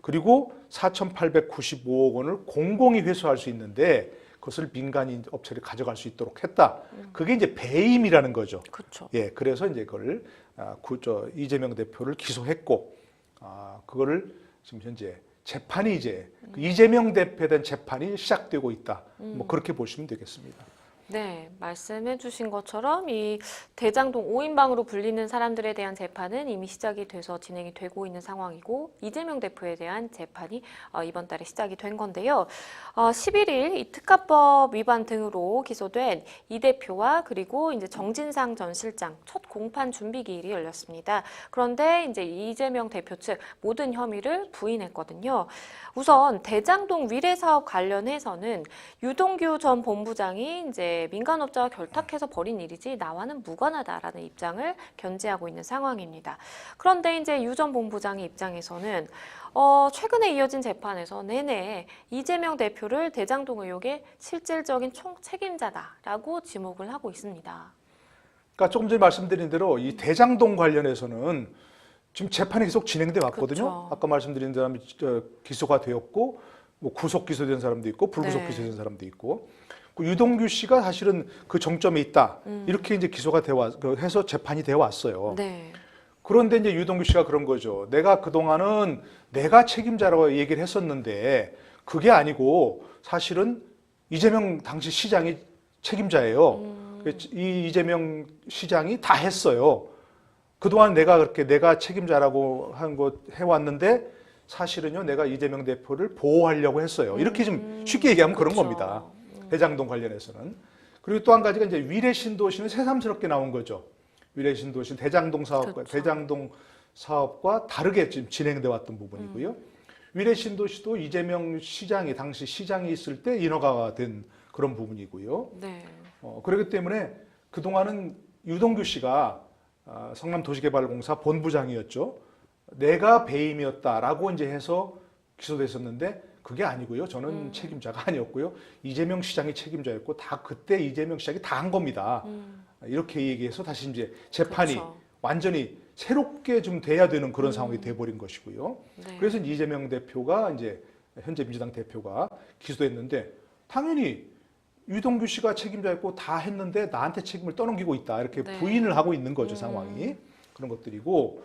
그리고 4,895억 원을 공공이 회수할 수 있는데 그것을 민간인 업체를 가져갈 수 있도록 했다. 그게 이제 배임이라는 거죠. 그렇죠. 예, 그래서 이제 그걸 이재명 대표를 기소했고, 그거를 지금 현재 재판이 이제 그 이재명 대표에 대한 재판이 시작되고 있다. 뭐 그렇게 보시면 되겠습니다. 네, 말씀해 주신 것처럼 이 대장동 5인방으로 불리는 사람들에 대한 재판은 이미 시작이 돼서 진행이 되고 있는 상황이고 이재명 대표에 대한 재판이 이번 달에 시작이 된 건데요. 11일 이 특가법 위반 등으로 기소된 이 대표와 그리고 이제 정진상 전 실장 첫 공판 준비 기일이 열렸습니다. 그런데 이제 이재명 대표 측 모든 혐의를 부인했거든요. 우선 대장동 위례 사업 관련해서는 유동규 전 본부장이 이제 민간업자와 결탁해서 벌인 일이지 나와는 무관하다라는 입장을 견지하고 있는 상황입니다. 그런데 이제 유 전 본부장의 입장에서는 최근에 이어진 재판에서 내내 이재명 대표를 대장동 의혹의 실질적인 총책임자다라고 지목을 하고 있습니다. 그러니까 조금 전에 말씀드린 대로 이 대장동 관련해서는 지금 재판이 계속 진행돼 왔거든요. 그렇죠. 아까 말씀드린 사람이 기소가 되었고, 뭐 구속 기소된 사람도 있고, 불구속 네. 기소된 사람도 있고, 그 유동규 씨가 사실은 그 정점에 있다. 이렇게 이제 기소가 해서 재판이 되어 왔어요. 네. 그런데 이제 유동규 씨가 그런 거죠. 내가 그동안은 내가 책임자라고 얘기를 했었는데 그게 아니고 사실은 이재명 당시 시장이 책임자예요. 이 이재명 시장이 다 했어요. 그동안 내가 책임자라고 한 거 해왔는데 사실은요 내가 이재명 대표를 보호하려고 했어요. 이렇게 좀 쉽게 얘기하면 그런 그렇죠. 겁니다. 대장동 관련해서는. 그리고 또 한 가지가 이제 위례 신도시는 새삼스럽게 나온 거죠. 위례 신도시 대장동 사업과 그렇죠. 대장동 사업과 다르게 지금 진행돼 왔던 부분이고요. 위례 신도시도 이재명 시장이 당시 시장이 있을 때 인허가가 된 그런 부분이고요. 네. 그렇기 때문에 그동안은 유동규 씨가 성남도시개발공사 본부장이었죠. 내가 배임이었다라고 이제 해서 기소됐었는데 그게 아니고요. 저는 책임자가 아니었고요. 이재명 시장이 책임자였고 다 그때 이재명 시장이 다 한 겁니다. 이렇게 얘기해서 다시 이제 재판이 그렇죠. 완전히 새롭게 좀 돼야 되는 그런 상황이 돼버린 것이고요. 네. 그래서 이재명 대표가 이제 현재 민주당 대표가 기소됐는데 당연히 유동규 씨가 책임자였고 다 했는데 나한테 책임을 떠넘기고 있다 이렇게 네. 부인을 하고 있는 거죠 상황이 그런 것들이고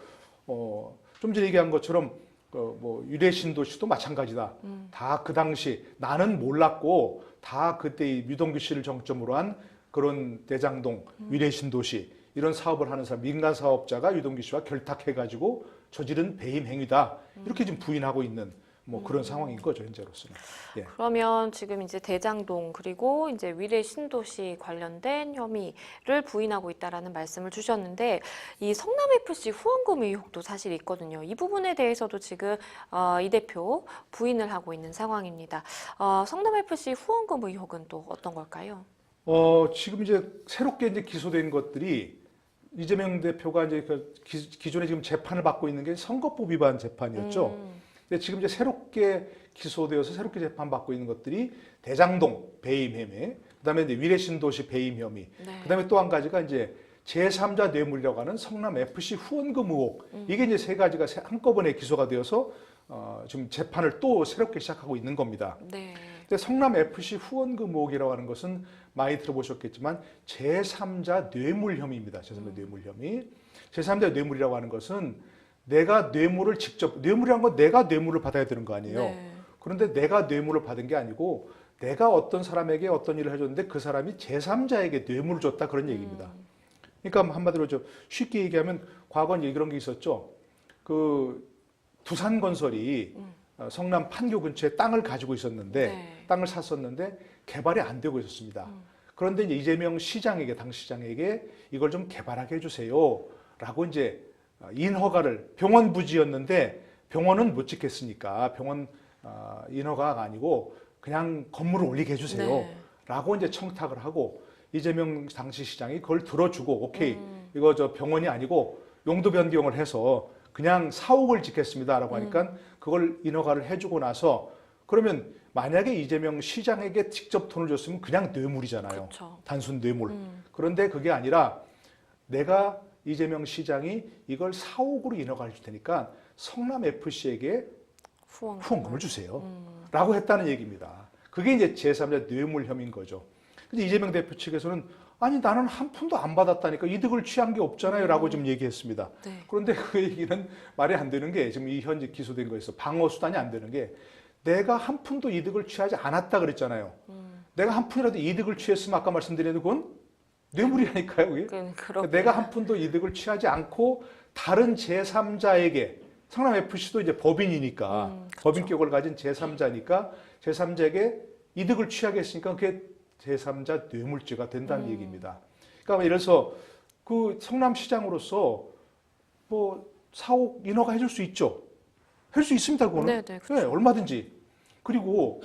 좀 전에 얘기한 것처럼 뭐 유례 신도시도 마찬가지다. 다 그 당시 나는 몰랐고 다 그때 이 유동규 씨를 정점으로 한 그런 대장동 유례 신도시 이런 사업을 하는 사람 민간 사업자가 유동규 씨와 결탁해가지고 저지른 배임 행위다 이렇게 지금 부인하고 있는 뭐 그런 상황인 거죠 현재로서는. 예. 그러면 지금 이제 대장동 그리고 이제 위례 신도시 관련된 혐의를 부인하고 있다라는 말씀을 주셨는데 이 성남 FC 후원금 의혹도 사실 있거든요. 이 부분에 대해서도 지금 이 대표 부인을 하고 있는 상황입니다. 성남 FC 후원금 의혹은 또 어떤 걸까요? 지금 이제 새롭게 이제 기소된 것들이 이재명 대표가 이제 기존에 지금 재판을 받고 있는 게 선거법 위반 재판이었죠. 근데 지금 이제 새롭게 기소되어서 새롭게 재판받고 있는 것들이 대장동 배임 혐의, 그다음에 이제 위례 신도시 배임 혐의, 네. 그다음에 또 한 가지가 이제 제3자 뇌물이라고 하는 성남 FC 후원금 의혹. 이게 이제 세 가지가 한꺼번에 기소가 되어서 지금 재판을 또 새롭게 시작하고 있는 겁니다. 네. 근데 성남 FC 후원금 의혹이라고 하는 것은 많이 들어보셨겠지만 제3자 뇌물 혐의입니다. 제3자 뇌물 혐의. 제3자 뇌물이라고 하는 것은 내가 뇌물을 직접 뇌물이란 건 내가 뇌물을 받아야 되는 거 아니에요. 네. 그런데 내가 뇌물을 받은 게 아니고 내가 어떤 사람에게 어떤 일을 해줬는데 그 사람이 제3자에게 뇌물을 줬다 그런 얘기입니다. 그러니까 한마디로 좀 쉽게 얘기하면 과거에 이런 게 있었죠. 그 두산건설이 성남 판교 근처에 땅을 가지고 있었는데 네. 땅을 샀었는데 개발이 안 되고 있었습니다. 그런데 이제 이재명 시장에게, 당 시장에게 이걸 좀 개발하게 해주세요라고 이제 인허가를, 병원 부지였는데 병원은 못 짓겠으니까 병원 인허가가 아니고 그냥 건물을 올리게 해주세요라고 이제 청탁을 하고, 이재명 당시 시장이 그걸 들어주고, 오케이, 이거 저 병원이 아니고 용도 변경을 해서 그냥 사옥을 짓겠습니다라고 하니까 그걸 인허가를 해주고 나서, 그러면 만약에 이재명 시장에게 직접 돈을 줬으면 그냥 뇌물이잖아요. 그쵸. 단순 뇌물. 그런데 그게 아니라 내가 이재명 시장이 이걸 사옥으로 인허가를 줄 테니까 성남 FC에게 후원금을 주세요. 라고 했다는 얘기입니다. 그게 이제 제3자 뇌물 혐의인 거죠. 근데 이재명 대표 측에서는 아니 나는 한 푼도 안 받았다니까 이득을 취한 게 없잖아요 라고 좀 얘기했습니다. 네. 그런데 그 얘기는 말이 안 되는 게, 지금 이 현재 기소된 거에서 방어 수단이 안 되는 게, 내가 한 푼도 이득을 취하지 않았다 그랬잖아요. 내가 한 푼이라도 이득을 취했으면 아까 말씀드린 그건 뇌물이라니까요. 그게. 내가 한 푼도 이득을 취하지 않고 다른 제3자에게, 성남FC도 이제 법인이니까, 법인격을 가진 제3자니까 제3자에게 이득을 취하게 했으니까 그게 제3자 뇌물죄가 된다는 얘기입니다. 그러니까 예를 들어서 그 성남시장으로서 뭐 사옥 인허가 해줄 수 있죠. 할 수 있습니다. 그거는. 네네, 그렇죠. 네, 얼마든지. 그리고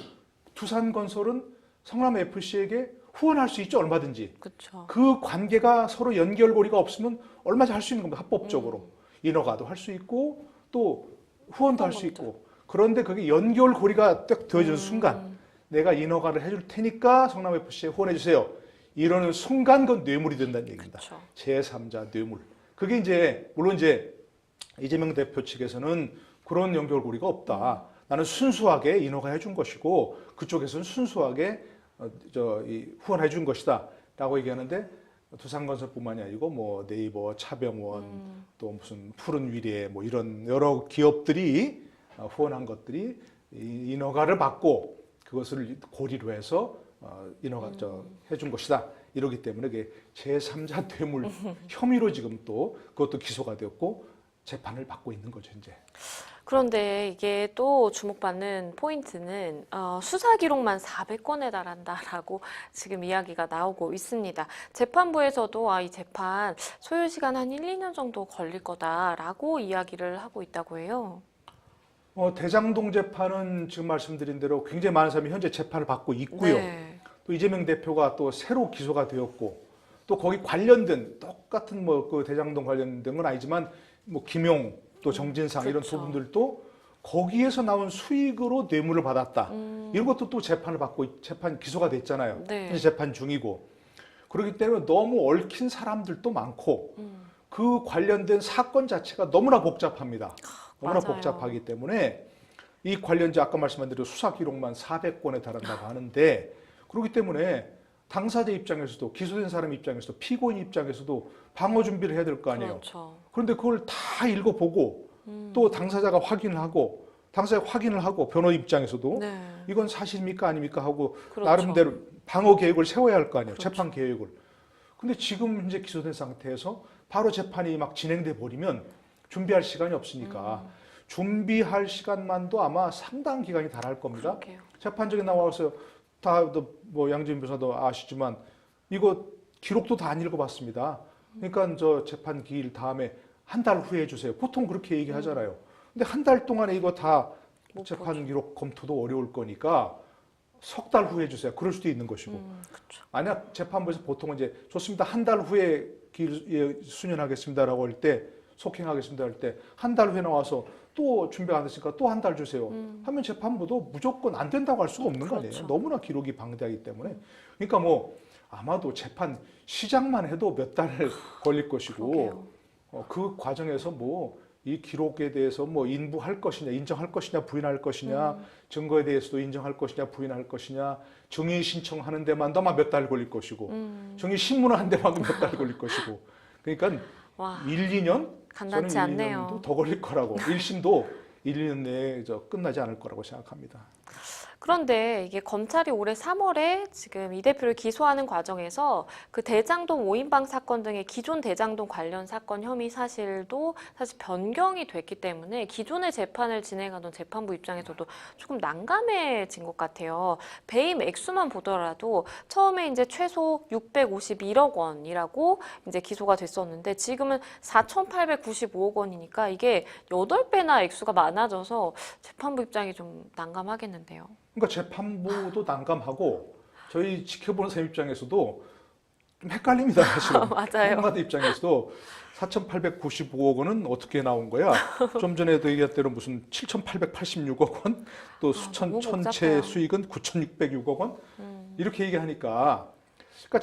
두산건설은 성남FC에게 후원할 수 있죠. 얼마든지. 그렇죠. 그 관계가 서로 연결고리가 없으면 얼마든지 할 수 있는 겁니다. 합법적으로. 인허가도 할 수 있고 또 후원도 할 수 있고. 그런데 그게 연결고리가 딱 되어지는 순간, 내가 인허가를 해줄 테니까 성남FC에 후원해 주세요, 이러는 순간 그건 뇌물이 된다는 얘기입니다. 그쵸. 제3자 뇌물. 그게 이제 물론 이제 이재명 대표 측에서는 그런 연결고리가 없다. 나는 순수하게 인허가 해준 것이고 그쪽에서는 순수하게 후원해 준 것이다라고 얘기하는데, 두산건설뿐만이 아니고 뭐 네이버, 차병원, 또 무슨 푸른 위례 뭐 이런 여러 기업들이 후원한 것들이 인허가를 받고 그것을 고리로 해서 인허가 해준 것이다. 이러기 때문에 그게 제3자 뇌물 혐의로 지금 또 그것도 기소가 되었고 재판을 받고 있는 거죠, 이제. 그런데 이게 또 주목받는 포인트는 수사 기록만 400건에 달한다라고 지금 이야기가 나오고 있습니다. 재판부에서도 이 재판 소요 시간 한 1, 2년 정도 걸릴 거다라고 이야기를 하고 있다고 해요. 대장동 재판은 지금 말씀드린 대로 굉장히 많은 사람이 현재 재판을 받고 있고요. 네. 또 이재명 대표가 또 새로 기소가 되었고, 또 거기 관련된 똑같은 뭐 그 대장동 관련된 건 아니지만 뭐 김용 또 정진상 이런 그렇죠. 두 분들도 거기에서 나온 수익으로 뇌물을 받았다. 이런 것도 또 재판을 받고 재판 기소가 됐잖아요. 네. 현재 재판 중이고. 그렇기 때문에 너무 얽힌 사람들도 많고 그 관련된 사건 자체가 너무나 복잡합니다. 너무나 맞아요. 복잡하기 때문에 이 관련자 아까 말씀한 대로 수사 기록만 400건에 달한다고 하는데, 그렇기 때문에 당사자 입장에서도, 기소된 사람 입장에서도, 피고인 입장에서도 방어 준비를 해야 될 거 아니에요. 그렇죠. 그런데 그걸 다 읽어보고 또 당사자가 확인을 하고 변호 입장에서도 네. 이건 사실입니까 아닙니까 하고 그렇죠. 나름대로 방어 계획을 세워야 할 거 아니에요. 그렇죠. 재판 계획을. 근데 지금 현재 기소된 상태에서 바로 재판이 막 진행돼 버리면 준비할 시간이 없으니까 준비할 시간만도 아마 상당 기간이 달할 겁니다. 그러게요. 재판정에 나와서 다 뭐 양재인 변호사도 아시지만 이거 기록도 다 안 읽어봤습니다. 그러니까 저 재판 기일 다음에 한 달 후에 해주세요. 보통 그렇게 얘기하잖아요. 근데 한 달 동안에 이거 다 못 재판 기록 검토도 어려울 거니까 석 달 후에 해주세요. 그럴 수도 있는 것이고. 그렇죠. 만약 재판부에서 보통은 이제 좋습니다. 한 달 후에 기일 수년하겠습니다라고 할 때, 속행하겠습니다 할 때 한 달 후에 나와서 또 준비가 안 됐으니까 또 한 달 주세요 하면 재판부도 무조건 안 된다고 할 수가 없는 거 아니에요. 그렇죠. 너무나 기록이 방대하기 때문에. 그러니까 뭐 아마도 재판 시작만 해도 몇 달 걸릴 것이고, 그러게요. 그 과정에서 뭐 이 기록에 대해서 뭐 인부할 것이냐, 인정할 것이냐, 부인할 것이냐, 증거에 대해서도 인정할 것이냐, 부인할 것이냐, 증인 신청하는 데만도 아마 몇 달 걸릴 것이고, 증인 신문하는 데만도 몇 달 걸릴 것이고, 그러니까 와, 1, 2년? 간단치 저는 1, 않네요. 2년도 더 걸릴 거라고. 1심도 1, 2년 내에 끝나지 않을 거라고 생각합니다. 그런데 이게 검찰이 올해 3월에 지금 이 대표를 기소하는 과정에서 그 대장동 5인방 사건 등의 기존 대장동 관련 사건 혐의 사실도 사실 변경이 됐기 때문에 기존의 재판을 진행하던 재판부 입장에서도 조금 난감해진 것 같아요. 배임 액수만 보더라도 처음에 이제 최소 651억 원이라고 이제 기소가 됐었는데 지금은 4,895억 원이니까 이게 8배나 액수가 많아져서 재판부 입장이 좀 난감하겠는데요. 그러니까 재판부도 난감하고 저희 지켜보는 사람 입장에서도 좀 헷갈립니다, 사실은. 맞아요. 전문가들 입장에서도 4,895억 원은 어떻게 나온 거야? 좀 전에도 얘기한 대로 무슨 7,886억 원, 또 너무 전체 복잡해요. 수익은 9,606억 원 이렇게 얘기하니까, 그러니까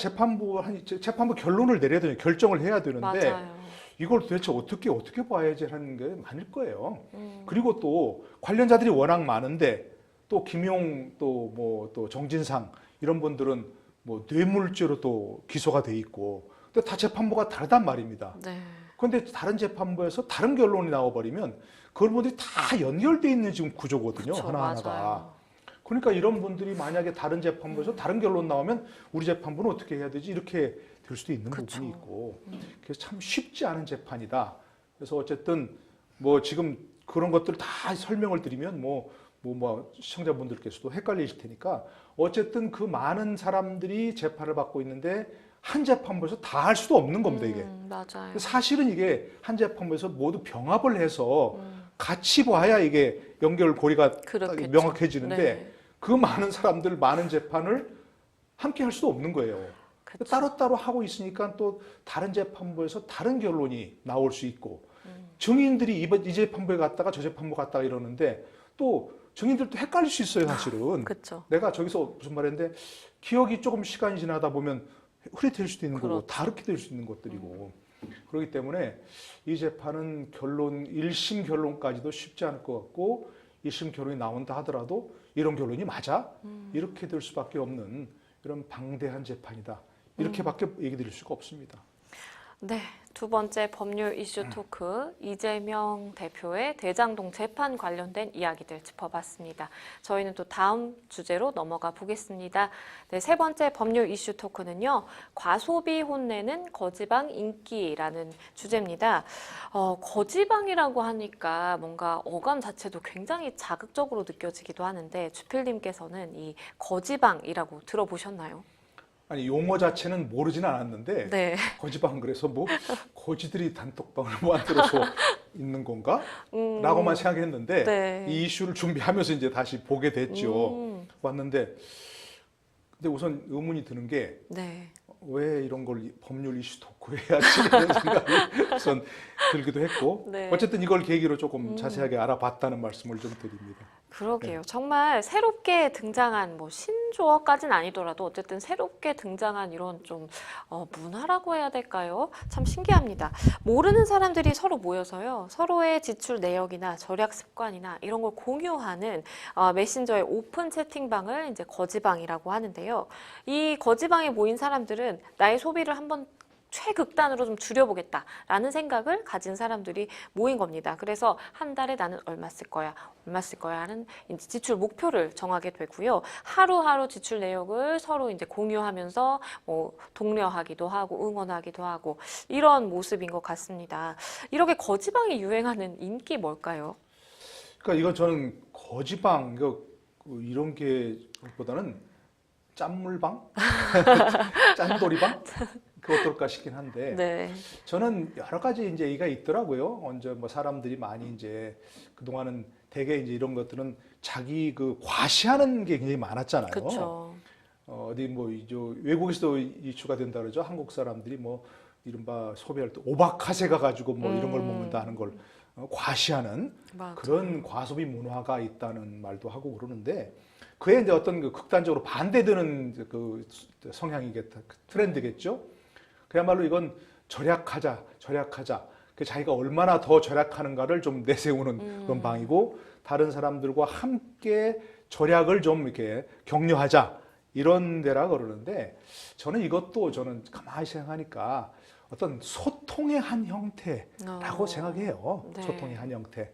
재판부 결론을 내려야 되는 결정을 해야 되는데 맞아요. 이걸 도대체 어떻게 봐야지 하는 게 많을 거예요. 그리고 또 관련자들이 워낙 많은데 또 김용 또 정진상 이런 분들은 뭐 뇌물죄로 또 기소가 돼 있고, 근데 다 재판부가 다르단 말입니다. 네. 그런데 다른 재판부에서 다른 결론이 나와버리면 그런 분들이 다 연결돼 있는 지금 구조거든요. 그쵸, 하나하나가. 맞아요. 그러니까 이런 분들이 만약에 다른 재판부에서 다른 결론 나오면 우리 재판부는 어떻게 해야 되지? 이렇게 될 수도 있는 그쵸. 부분이 있고, 그래서 참 쉽지 않은 재판이다. 그래서 어쨌든 뭐 지금 그런 것들을 다 설명을 드리면 시청자분들께서도 헷갈리실 테니까 어쨌든 그 많은 사람들이 재판을 받고 있는데 한 재판부에서 다 할 수도 없는 겁니다, 이게. 맞아요. 사실은 이게 한 재판부에서 모두 병합을 해서 같이 봐야 이게 연결고리가 그렇겠죠. 명확해지는데 네. 그 많은 사람들, 많은 재판을 함께 할 수도 없는 거예요. 그쵸. 따로따로 하고 있으니까 또 다른 재판부에서 다른 결론이 나올 수 있고, 증인들이 이 재판부에 갔다가 저 재판부 갔다가 이러는데 또 증인들도 헷갈릴 수 있어요, 사실은. 그렇죠. 내가 저기서 무슨 말했는데 기억이 조금 시간이 지나다 보면 흐릿해질 수도 있는 거고 그렇죠. 다르게 될 수 있는 것들이고, 그렇기 때문에 이 재판은 1심 결론까지도 쉽지 않을 것 같고 1심 결론이 나온다 하더라도 이런 결론이 맞아? 이렇게 될 수밖에 없는 이런 방대한 재판이다. 이렇게밖에 얘기 드릴 수가 없습니다. 네, 두 번째 법률 이슈 토크, 이재명 대표의 대장동 재판 관련된 이야기들 짚어봤습니다. 저희는 또 다음 주제로 넘어가 보겠습니다. 네, 세 번째 법률 이슈 토크는요, 과소비 혼내는 거지방 인기라는 주제입니다. 거지방이라고 하니까 뭔가 어감 자체도 굉장히 자극적으로 느껴지기도 하는데, 주필님께서는 이 거지방이라고 들어보셨나요? 아니, 용어 자체는 모르진 않았는데 네. 거지방, 그래서 뭐 거지들이 단톡방을 만들어서 있는 건가? 라고만 생각했는데 네. 이 이슈를 준비하면서 이제 다시 보게 됐죠. 왔는데 근데 우선 의문이 드는 게 네. 왜 이런 걸 법률 이슈 토크를 해야지 이런 생각이 우선 들기도 했고, 네. 어쨌든 이걸 계기로 조금 자세하게 알아봤다는 말씀을 좀 드립니다. 그러게요. 정말 새롭게 등장한 뭐 신조어까지는 아니더라도 어쨌든 새롭게 등장한 이런 좀 문화라고 해야 될까요? 참 신기합니다. 모르는 사람들이 서로 모여서요. 서로의 지출 내역이나 절약 습관이나 이런 걸 공유하는 메신저의 오픈 채팅방을 이제 거지방이라고 하는데요. 이 거지방에 모인 사람들은 나의 소비를 한번 최극단으로 좀 줄여보겠다라는 생각을 가진 사람들이 모인 겁니다. 그래서 한 달에 나는 얼마 쓸 거야 하는 이제 지출 목표를 정하게 되고요. 하루하루 지출 내역을 서로 이제 공유하면서 뭐 독려하기도 하고 응원하기도 하고 이런 모습인 것 같습니다. 이렇게 거지방이 유행하는 인기 뭘까요? 그러니까 이건 저는 거지방 이런 게보다는 짠물방, 짠돌이방 그 어떨까 싶긴 한데, 네. 저는 여러 가지 이제 얘기가 있더라고요. 먼저 뭐 사람들이 많이 이제 그동안은 대개 이제 이런 것들은 자기 그 과시하는 게 굉장히 많았잖아요. 그렇죠. 어디 뭐 이제 외국에서도 이슈가 된다 그러죠. 한국 사람들이 뭐 이른바 소비할 때 오마카세 가가지고 뭐 이런 걸 먹는다 하는 걸 과시하는 맞아요. 그런 과소비 문화가 있다는 말도 하고 그러는데, 그에 이제 어떤 그 극단적으로 반대되는 그 성향이겠다, 트렌드겠죠. 그야말로 이건 절약하자. 그 자기가 얼마나 더 절약하는가를 좀 내세우는 그런 방이고, 다른 사람들과 함께 절약을 좀 이렇게 격려하자 이런 데라 그러는데, 저는 가만히 생각하니까 어떤 소통의 한 형태라고 생각해요. 네. 소통의 한 형태.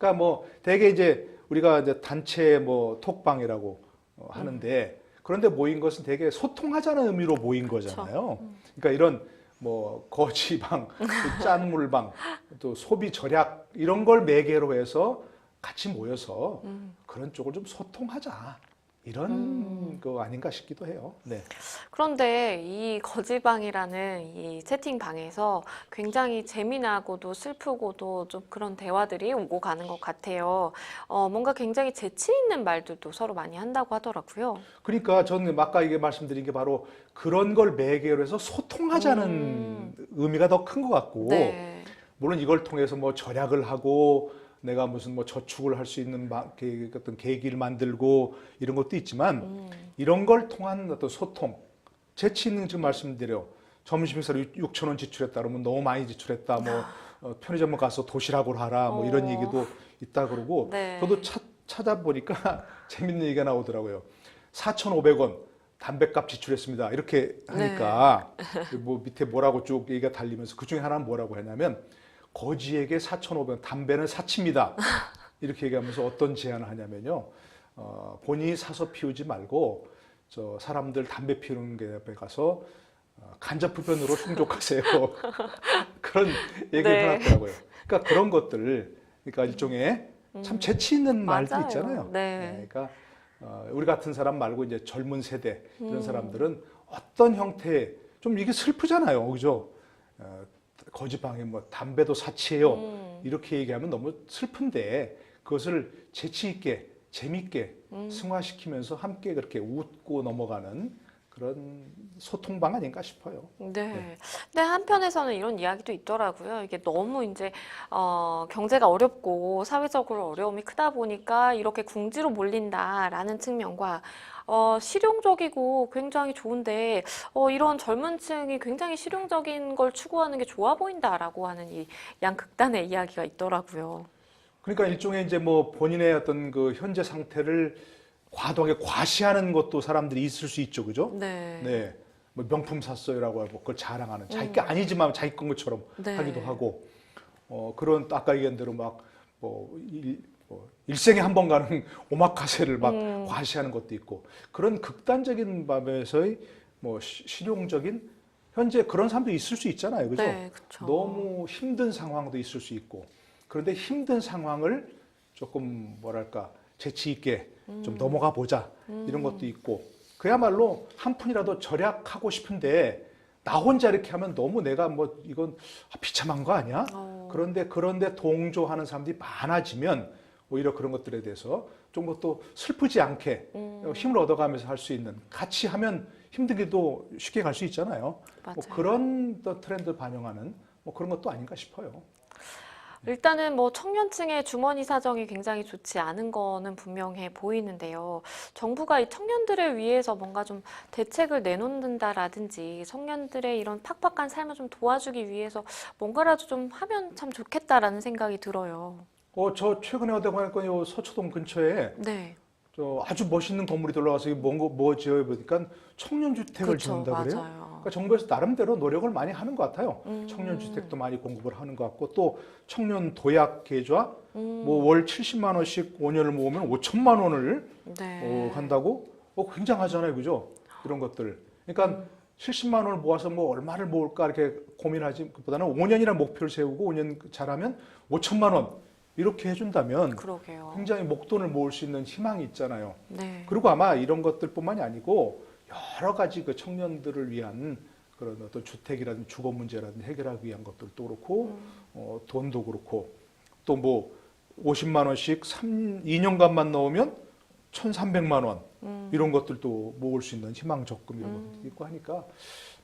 그러니까 뭐 대개 이제 우리가 이제 단체 뭐 톡방이라고 하는데 그런데 모인 것은 되게 소통하자는 의미로 모인 거잖아요. 그러니까 이런 뭐 거지방, 또 짠물방, 또 소비 절약 이런 걸 매개로 해서 같이 모여서 그런 쪽을 좀 소통하자. 이런 거 아닌가 싶기도 해요. 네. 그런데 이 거지방이라는 이 채팅방에서 굉장히 재미나고도 슬프고도 좀 그런 대화들이 오고 가는 것 같아요. 뭔가 굉장히 재치 있는 말들도 서로 많이 한다고 하더라고요. 그러니까 저는 아까 이게 말씀드린 게 바로 그런 걸 매개로 해서 소통하자는 의미가 더 큰 것 같고, 네. 물론 이걸 통해서 뭐 절약을 하고 내가 무슨 뭐 저축을 할 수 있는 어떤 계기를 만들고 이런 것도 있지만 이런 걸 통한 어떤 소통, 재치 있는 지금 말씀드려 점심 식사로 6천 원 지출했다 그러면 너무 많이 지출했다 뭐 편의점 가서 도시락으로 하라 뭐 이런 얘기도 있다 그러고 네. 저도 찾아보니까 재밌는 얘기가 나오더라고요. 4,500원 담배값 지출했습니다. 이렇게 하니까 뭐 밑에 뭐라고 쭉 얘기가 달리면서 그 중에 하나는 뭐라고 했냐면 거지에게 4,500원, 담배는 사치입니다. 이렇게 얘기하면서 어떤 제안을 하냐면요. 본인이 사서 피우지 말고 저 사람들 담배 피우는 게 앞에 가서 간접흡연으로 충족하세요. 그런 얘기를 네. 해놨더라고요. 그러니까 그런 것들, 그러니까 일종의 참 재치 있는 말도 맞아요. 있잖아요. 네. 그러니까 우리 같은 사람 말고 이제 젊은 세대 이런 사람들은 어떤 형태 좀 이게 슬프잖아요, 그죠? 거지방에 뭐 담배도 사치해요. 이렇게 얘기하면 너무 슬픈데 그것을 재치 있게 재밌게 승화시키면서 함께 그렇게 웃고 넘어가는 그런 소통방 아닌가 싶어요. 네. 근데 한편에서는 이런 이야기도 있더라고요. 이게 너무 이제 경제가 어렵고 사회적으로 어려움이 크다 보니까 이렇게 궁지로 몰린다라는 측면과 실용적이고 굉장히 좋은데 이런 젊은 층이 굉장히 실용적인 걸 추구하는 게 좋아 보인다라고 하는 이 양극단의 이야기가 있더라고요. 그러니까 일종의 이제 뭐 본인의 어떤 그 현재 상태를 과도하게 과시하는 것도 사람들이 있을 수 있죠, 그죠? 네. 네. 뭐 명품 샀어요라고 하고 그걸 자랑하는 자기 게 아니지만 자기 건 것처럼 네. 하기도 하고 그런 아까 얘기한 대로 막뭐 일생에 한 번 가는 오마카세를 막 과시하는 것도 있고 그런 극단적인 밤에서의 뭐 실용적인 현재 그런 사람도 있을 수 있잖아요, 그죠? 네, 그쵸. 너무 힘든 상황도 있을 수 있고 그런데 힘든 상황을 조금 뭐랄까 재치 있게 좀 넘어가 보자 이런 것도 있고 그야말로 한 푼이라도 절약하고 싶은데 나 혼자 이렇게 하면 너무 내가 뭐 이건 비참한 거 아니야? 그런데 동조하는 사람들이 많아지면 오히려 그런 것들에 대해서 좀 더 슬프지 않게 힘을 얻어가면서 할 수 있는 같이 하면 힘들게도 쉽게 갈 수 있잖아요. 맞아요. 뭐 그런 또 트렌드 반영하는 뭐 그런 것도 아닌가 싶어요. 일단은 뭐 청년층의 주머니 사정이 굉장히 좋지 않은 거는 분명해 보이는데요. 정부가 이 청년들을 위해서 뭔가 좀 대책을 내놓는다라든지 청년들의 이런 팍팍한 삶을 좀 도와주기 위해서 뭔가라도 좀 하면 참 좋겠다라는 생각이 들어요. 저 최근에 어디 가니까 요 서초동 근처에 네. 저 아주 멋있는 건물이 들어와서 이게 뭐 지어야 보니까 청년 주택을 그쵸, 지은다 그래요. 맞아요. 그러니까 정부에서 나름대로 노력을 많이 하는 것 같아요. 청년 주택도 많이 공급을 하는 것 같고 또 청년 도약 계좌 뭐 월 70만 원씩 5년을 모으면 5천만 원을 네. 한다고 굉장하잖아요, 그죠? 이런 것들. 그러니까 70만 원을 모아서 뭐 얼마를 모을까 이렇게 고민하지 그보다는 5년이라는 목표를 세우고 5년 잘하면 5천만 원 이렇게 해준다면 그러게요. 굉장히 목돈을 모을 수 있는 희망이 있잖아요. 네. 그리고 아마 이런 것들뿐만이 아니고 여러 가지 그 청년들을 위한 그런 어떤 주택이라든지 주거 문제라든지 해결하기 위한 것들도 그렇고 돈도 그렇고 또 뭐 50만 원씩 2년간만 넣으면 1,300만 원 이런 것들도 모을 수 있는 희망 적금 이런 것도 있고 하니까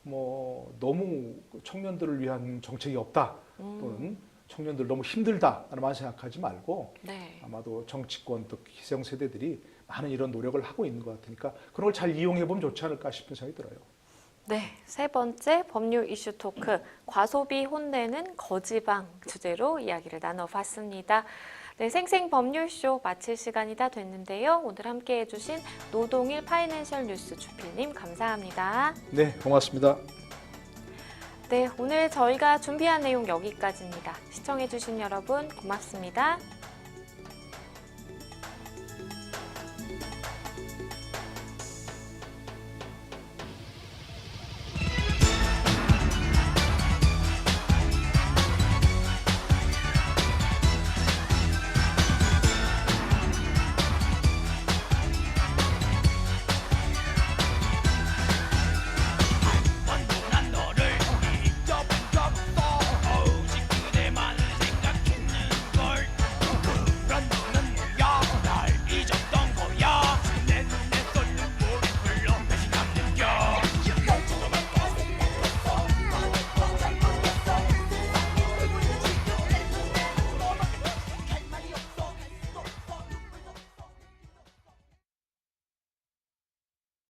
뭐 너무 청년들을 위한 정책이 없다 또는 청년들 너무 힘들다라만 생각하지 말고 네. 아마도 정치권 또 기성 세대들이 많은 이런 노력을 하고 있는 것 같으니까 그런 걸 잘 이용해 보면 좋지 않을까 싶은 생각이 들어요. 네, 세 번째 법률 이슈 토크 과소비 혼내는 거지방 주제로 이야기를 나눠봤습니다. 네, 생생 법률쇼 마칠 시간이 다 됐는데요. 오늘 함께해 주신 노동일 파이낸셜 뉴스 주필님 감사합니다. 네, 고맙습니다. 네, 오늘 저희가 준비한 내용 여기까지입니다. 시청해 주신 여러분 고맙습니다.